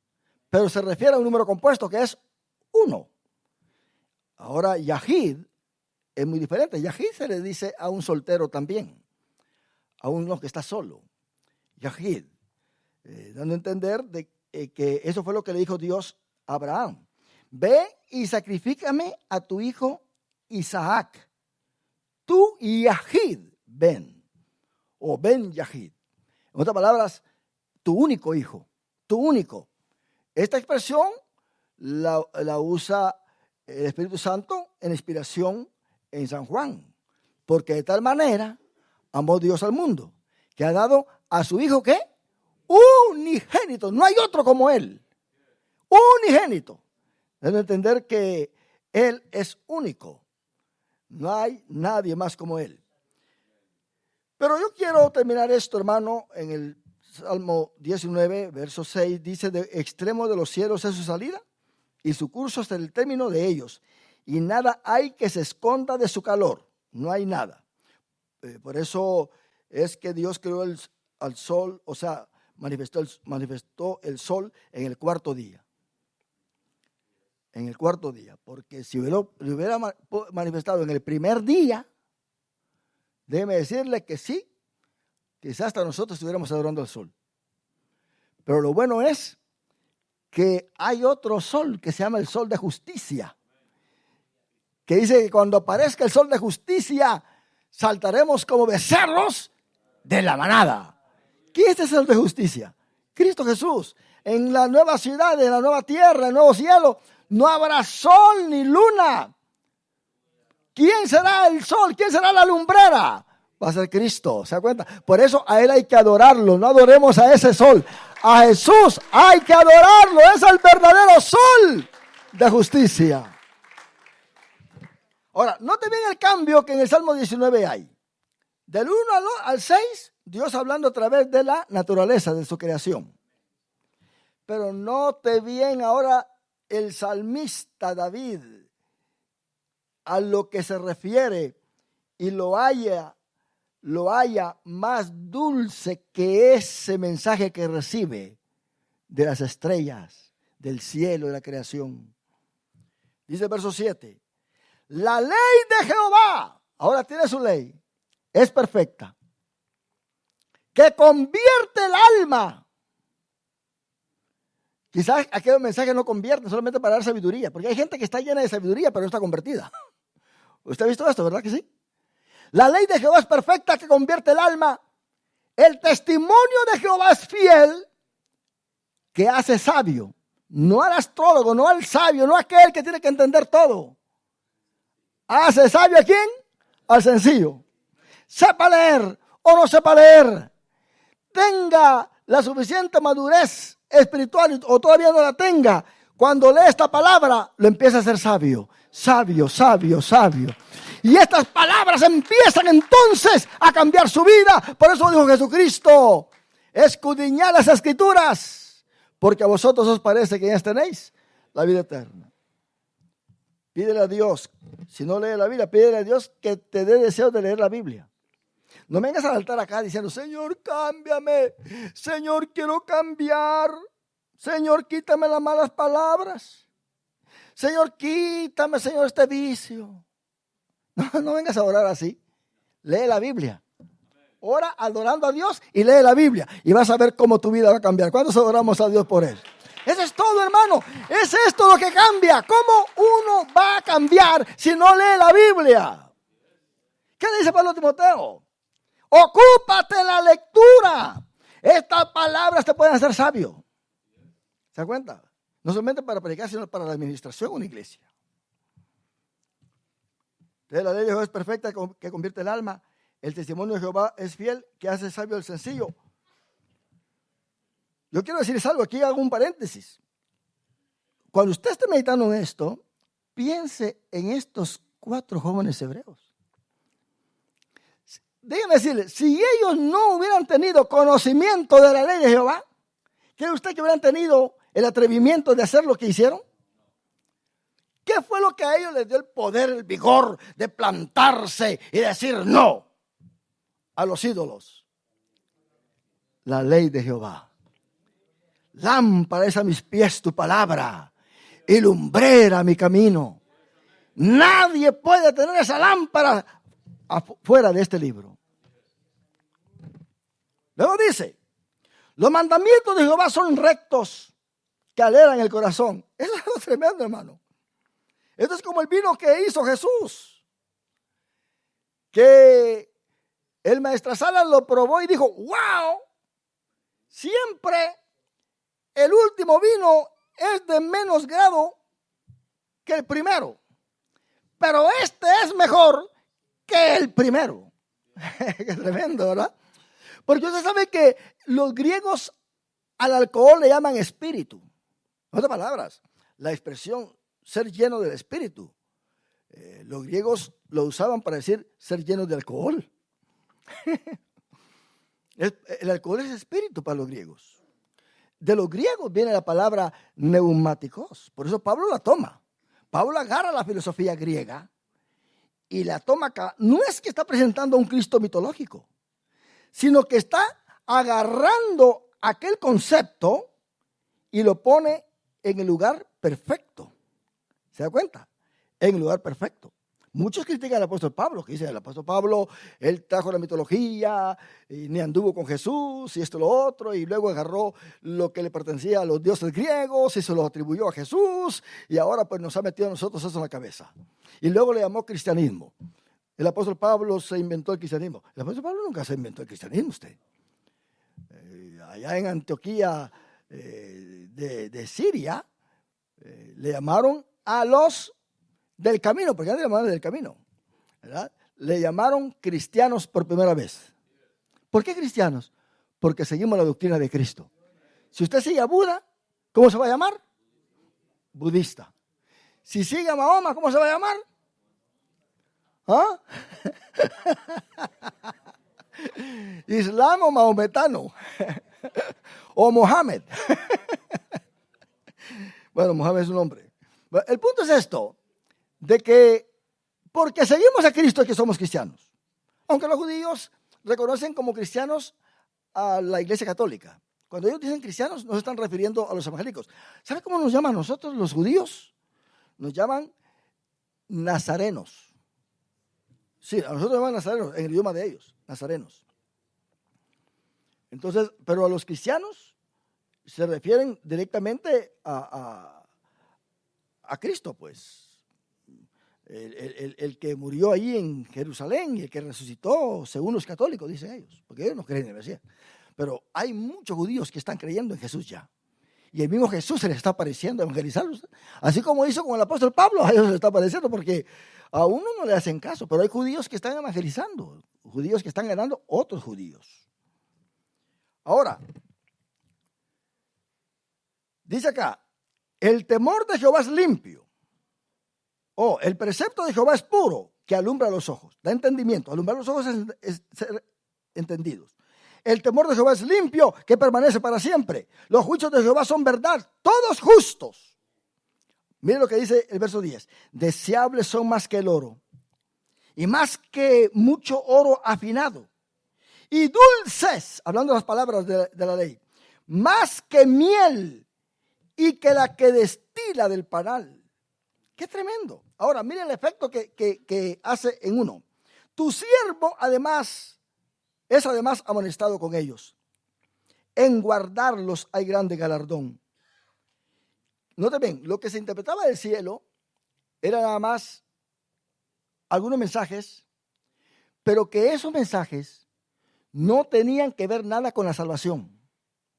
Pero se refiere a un número compuesto que es 1. Ahora, Yahid es muy diferente. Yahid se le dice a un soltero también. A uno que está solo. Yahid. Dando a entender que eso fue lo que le dijo Dios a Abraham. Ve y sacrifícame a tu hijo Isaac. Tú y Yahid ven. O Ben Yahid. En otras palabras, tu único hijo. Tu único. Esta expresión la usa el Espíritu Santo en inspiración en San Juan. Porque de tal manera amó Dios al mundo, que ha dado a su hijo, ¿qué? Unigénito. No hay otro como él. Unigénito. Deben entender que él es único. No hay nadie más como él. Pero yo quiero terminar esto, hermano, en el Salmo 19, verso 6. Dice, de extremo de los cielos es su salida y su curso hasta el término de ellos. Y nada hay que se esconda de su calor. No hay nada. Por eso es que Dios creó al sol, o sea, manifestó el sol en el 4º día. En el 4º día. Porque si lo hubiera manifestado en el primer día, déjeme decirle que sí, quizás hasta nosotros estuviéramos adorando al sol. Pero lo bueno es que hay otro sol que se llama el sol de justicia. Que dice que cuando aparezca el sol de justicia, saltaremos como becerros de la manada. ¿Quién es el sol de justicia? Cristo Jesús. En la nueva ciudad, en la nueva tierra, en el nuevo cielo, no habrá sol ni luna. ¿Quién será el sol? ¿Quién será la lumbrera? Va a ser Cristo, ¿se da cuenta? Por eso a Él hay que adorarlo, no adoremos a ese sol. A Jesús hay que adorarlo, es el verdadero sol de justicia. Ahora, note bien el cambio que en el Salmo 19 hay. Del 1 al 6, Dios hablando a través de la naturaleza, de su creación. Pero note bien ahora el salmista David a lo que se refiere y lo haya más dulce que ese mensaje que recibe de las estrellas, del cielo, de la creación. Dice el verso 7, la ley de Jehová, ahora tiene su ley, es perfecta, que convierte el alma. Quizás aquel mensaje no convierte solamente para dar sabiduría, porque hay gente que está llena de sabiduría pero no está convertida. ¿Usted ha visto esto, verdad que sí? La ley de Jehová es perfecta, que convierte el alma. El testimonio de Jehová es fiel, que hace sabio. No al astrólogo, no al sabio, no a aquel que tiene que entender todo. ¿Hace sabio a quién? Al sencillo. Sepa leer o no sepa leer. Tenga la suficiente madurez espiritual o todavía no la tenga. Cuando lee esta palabra, lo empieza a ser sabio. Sabio, sabio, sabio. Y estas palabras empiezan entonces a cambiar su vida. Por eso dijo Jesucristo, escudriñad las escrituras, porque a vosotros os parece que ya tenéis la vida eterna. Pídele a Dios, si no lee la Biblia, pídele a Dios que te dé deseo de leer la Biblia. No vengas al altar acá diciendo, Señor, cámbiame. Señor, quiero cambiar. Señor, quítame las malas palabras. Señor, quítame, Señor, este vicio. No vengas a orar así. Lee la Biblia. Ora adorando a Dios y lee la Biblia. Y vas a ver cómo tu vida va a cambiar. ¿Cuántos adoramos a Dios por Él? Eso es todo, hermano. Es esto lo que cambia. ¿Cómo uno va a cambiar si no lee la Biblia? ¿Qué dice Pablo a Timoteo? Ocúpate en la lectura. Estas palabras te pueden hacer sabio. ¿Se da cuenta? No solamente para predicar, sino para la administración de una iglesia. Entonces, la ley de Jehová es perfecta, que convierte el alma. El testimonio de Jehová es fiel, que hace sabio al sencillo. Yo quiero decirles algo, aquí hago un paréntesis. Cuando usted esté meditando en esto, piense en estos 4 jóvenes hebreos. Déjenme decirle, si ellos no hubieran tenido conocimiento de la ley de Jehová, ¿cree usted que hubieran tenido el atrevimiento de hacer lo que hicieron? ¿Qué fue lo que a ellos les dio el poder, el vigor de plantarse y decir no a los ídolos? La ley de Jehová. Lámpara es a mis pies tu palabra y lumbrera mi camino. Nadie puede tener esa lámpara fuera de este libro. Luego dice, los mandamientos de Jehová son rectos, que alegran el corazón. Eso es algo tremendo, hermano. Esto es como el vino que hizo Jesús, que el maestrasala lo probó y dijo, wow, siempre el último vino es de menos grado que el primero, pero este es mejor que el primero. Qué tremendo, ¿verdad? Porque usted sabe que los griegos al alcohol le llaman espíritu. En otras palabras, la expresión ser lleno del espíritu. Los griegos lo usaban para decir ser lleno de alcohol. El alcohol es espíritu para los griegos. De los griegos viene la palabra neumáticos. Por eso Pablo la toma. Pablo agarra la filosofía griega y la toma acá. No es que está presentando a un Cristo mitológico, sino que está agarrando aquel concepto y lo pone en el lugar perfecto. ¿Se da cuenta? En el lugar perfecto. Muchos critican al apóstol Pablo, que dice el apóstol Pablo, él trajo la mitología, y ni anduvo con Jesús, y esto y lo otro, y luego agarró lo que le pertenecía a los dioses griegos, y se lo atribuyó a Jesús, y ahora pues nos ha metido a nosotros eso en la cabeza. Y luego le llamó cristianismo. El apóstol Pablo se inventó el cristianismo. El apóstol Pablo nunca se inventó el cristianismo, usted. allá en Antioquía de Siria, le llamaron a los del camino, porque antes le llamaban del camino, ¿verdad? Le llamaron cristianos por primera vez. ¿Por qué cristianos? Porque seguimos la doctrina de Cristo. Si usted sigue a Buda, ¿cómo se va a llamar? Budista. Si sigue a Mahoma, ¿cómo se va a llamar? ¿Ah? Islam o mahometano. O Mohammed. Bueno, Mohammed es un hombre. El punto es esto, de que porque seguimos a Cristo es que somos cristianos. Aunque los judíos reconocen como cristianos a la Iglesia Católica. Cuando ellos dicen cristianos, no se están refiriendo a los evangélicos. ¿Sabe cómo nos llaman a nosotros los judíos? Nos llaman nazarenos. Sí, a nosotros nos llaman nazarenos, en el idioma de ellos, nazarenos. Entonces, pero a los cristianos se refieren directamente a Cristo, pues. El que murió allí en Jerusalén y el que resucitó según los católicos, dicen ellos, porque ellos no creen en el Mesías. Pero hay muchos judíos que están creyendo en Jesús ya. Y el mismo Jesús se les está apareciendo a evangelizarlos. Así como hizo con el apóstol Pablo, a ellos se les está apareciendo porque a uno no le hacen caso. Pero hay judíos que están evangelizando, judíos que están ganando otros judíos. Ahora, dice acá, el temor de Jehová es limpio. El precepto de Jehová es puro, que alumbra los ojos. Da entendimiento. Alumbrar los ojos es ser entendidos. El temor de Jehová es limpio, que permanece para siempre. Los juicios de Jehová son verdad, todos justos. Mire lo que dice el verso 10. Deseables son más que el oro, y más que mucho oro afinado. Y dulces, hablando de las palabras de la ley, más que miel, y que la que destila del panal. ¡Qué tremendo! Ahora, mire el efecto que hace en uno. Tu siervo, además, es amonestado con ellos. En guardarlos hay grande galardón. Noten bien, lo que se interpretaba del cielo era nada más algunos mensajes, pero que esos mensajes no tenían que ver nada con la salvación.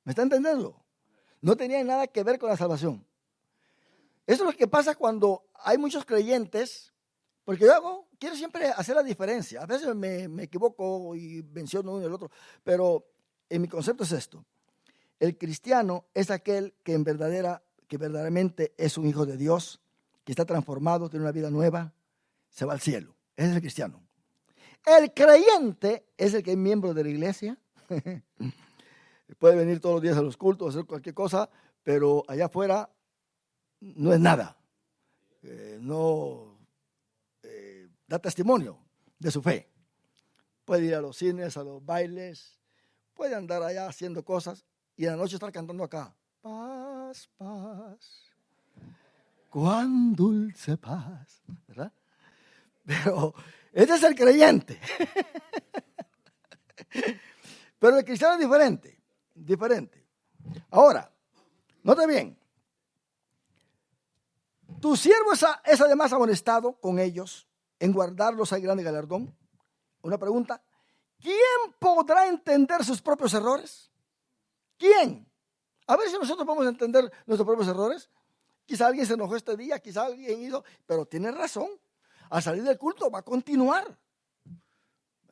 ¿Me está entendiendo? No tenían nada que ver con la salvación. Eso es lo que pasa cuando hay muchos creyentes, porque yo quiero siempre hacer la diferencia. A veces me equivoco y menciono uno y el otro, pero en mi concepto es esto. El cristiano es aquel que verdaderamente es un hijo de Dios, que está transformado, tiene una vida nueva, se va al cielo. Ese es el cristiano. El creyente es el que es miembro de la iglesia. Puede venir todos los días a los cultos, hacer cualquier cosa, pero allá afuera no es nada. No da testimonio de su fe. Puede ir a los cines, a los bailes, puede andar allá haciendo cosas y en la noche estar cantando acá. Paz, paz, cuán dulce paz, ¿verdad? Pero ese es el creyente. Pero el cristiano es diferente. Ahora, note bien. Tu siervo es además amonestado con ellos, en guardarlos hay grande galardón. Una pregunta, ¿quién podrá entender sus propios errores? ¿Quién? A ver si nosotros podemos entender nuestros propios errores. Quizá alguien se enojó este día, quizá alguien hizo, pero tiene razón. Al salir del culto va a continuar.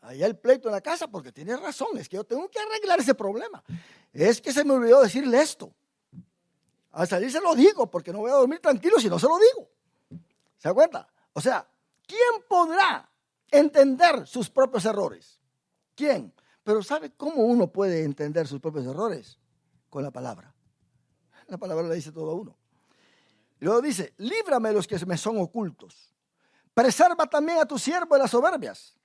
Allá el pleito en la casa porque tiene razón, es que yo tengo que arreglar ese problema. Es que se me olvidó decirle esto. Al salir se lo digo porque no voy a dormir tranquilo si no se lo digo. ¿Se da cuenta? O sea, ¿quién podrá entender sus propios errores? ¿Quién? Pero ¿sabe cómo uno puede entender sus propios errores? Con la palabra. La palabra le dice todo a uno. Y luego dice, líbrame de los que me son ocultos. Preserva también a tu siervo de las soberbias,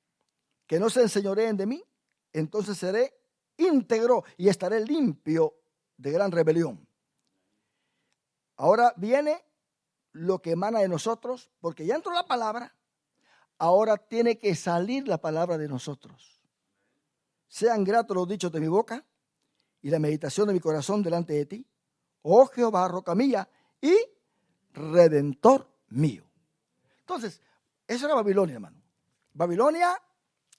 que no se enseñoreen de mí. Entonces seré íntegro y estaré limpio de gran rebelión. Ahora viene lo que emana de nosotros, porque ya entró la palabra, ahora tiene que salir la palabra de nosotros. Sean gratos los dichos de mi boca y la meditación de mi corazón delante de ti, oh Jehová, roca mía y redentor mío. Entonces, eso era Babilonia, hermano. Babilonia,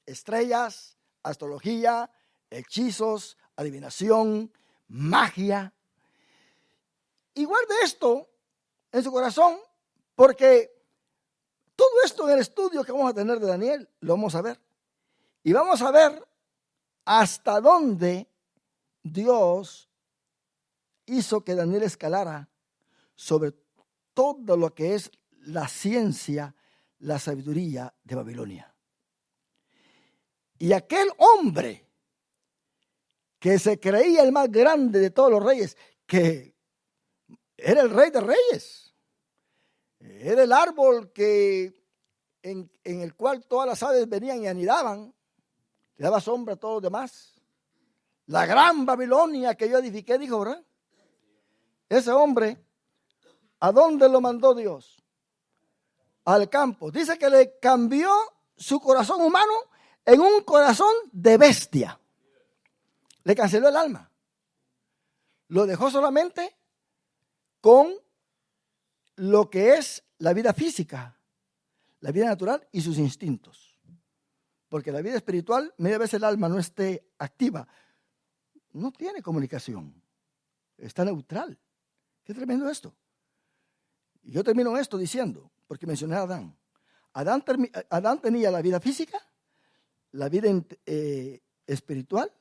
estrellas, astrología, hechizos, adivinación, magia. Y guarde esto en su corazón, porque todo esto en el estudio que vamos a tener de Daniel, lo vamos a ver. Y vamos a ver hasta dónde Dios hizo que Daniel escalara sobre todo lo que es la ciencia, la sabiduría de Babilonia. Y aquel hombre que se creía el más grande de todos los reyes, que era el rey de reyes, era el árbol en el cual todas las aves venían y anidaban, le daba sombra a todos los demás. La gran Babilonia que yo edifiqué, dijo, ¿verdad? Ese hombre, ¿a dónde lo mandó Dios? Al campo. Dice que le cambió su corazón humano en un corazón de bestia. Le canceló el alma. Lo dejó solamente con lo que es la vida física, la vida natural y sus instintos. Porque la vida espiritual, media vez el alma no esté activa, no tiene comunicación, está neutral. Qué tremendo esto. Y yo termino esto diciendo, porque mencioné a Adán. Adán tenía la vida física, la vida espiritual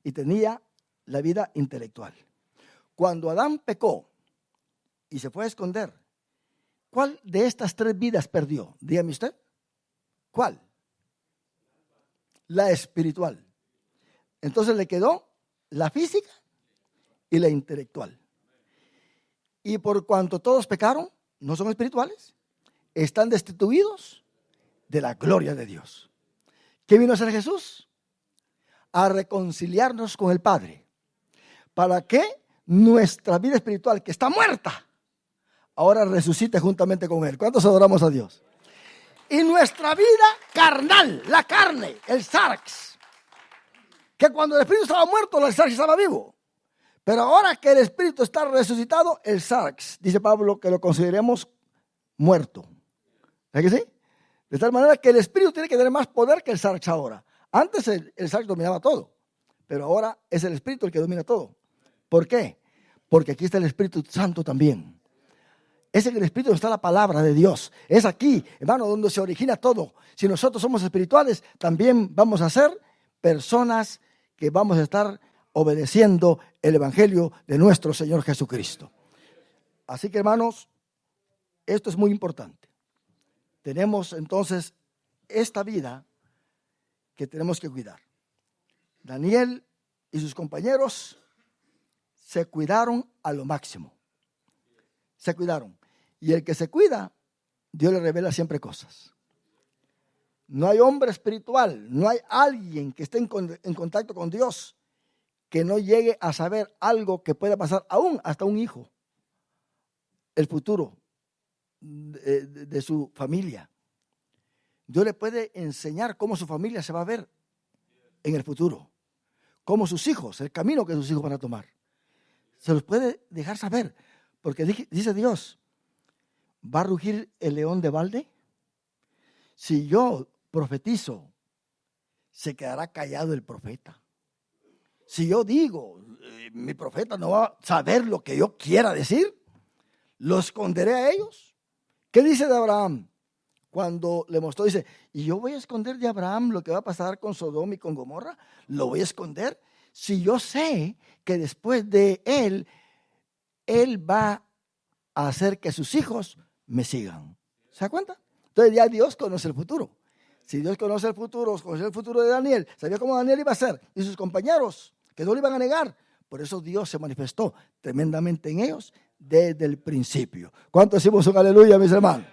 y tenía la vida intelectual. Cuando Adán pecó y se fue a esconder, ¿cuál de estas tres vidas perdió? Dígame usted. ¿Cuál? La espiritual. Entonces le quedó la física y la intelectual. Y por cuanto todos pecaron, no son espirituales, están destituidos de la gloria de Dios. ¿Qué vino a hacer Jesús? A reconciliarnos con el Padre, para que nuestra vida espiritual, que está muerta, ahora resucite juntamente con Él. ¿Cuántos adoramos a Dios? Y nuestra vida carnal, la carne, el sarx, que cuando el espíritu estaba muerto, el sarx estaba vivo. Pero ahora que el espíritu está resucitado, el sarx, dice Pablo, que lo consideremos muerto. ¿Es que sí? De tal manera que el espíritu tiene que tener más poder que el sarx ahora. Antes el sarx dominaba todo, pero ahora es el espíritu el que domina todo. ¿Por qué? Porque aquí está el Espíritu Santo también. Es en el Espíritu donde está la palabra de Dios. Es aquí, hermano, donde se origina todo. Si nosotros somos espirituales, también vamos a ser personas que vamos a estar obedeciendo el Evangelio de nuestro Señor Jesucristo. Así que, hermanos, esto es muy importante. Tenemos entonces esta vida que tenemos que cuidar. Daniel y sus compañeros se cuidaron a lo máximo. Se cuidaron. Y el que se cuida, Dios le revela siempre cosas. No hay hombre espiritual, no hay alguien que esté en contacto con Dios que no llegue a saber algo que pueda pasar aún hasta un hijo, el futuro de su familia. Dios le puede enseñar cómo su familia se va a ver en el futuro, cómo sus hijos, el camino que sus hijos van a tomar. Se los puede dejar saber, porque dice Dios, ¿va a rugir el león de balde? Si yo profetizo, se quedará callado el profeta. Si yo digo, mi profeta no va a saber lo que yo quiera decir, ¿lo esconderé a ellos? ¿Qué dice de Abraham? Cuando le mostró, dice, ¿y yo voy a esconder de Abraham lo que va a pasar con Sodoma y con Gomorra? ¿Lo voy a esconder? Si yo sé que después de él va a hacer que sus hijos me sigan. ¿Se da cuenta? Entonces ya Dios conoce el futuro. Si Dios conoce el futuro, conoce el futuro de Daniel, sabía cómo Daniel iba a ser y sus compañeros, que no lo iban a negar. Por eso Dios se manifestó tremendamente en ellos desde el principio. ¿Cuántos decimos un aleluya, mis hermanos?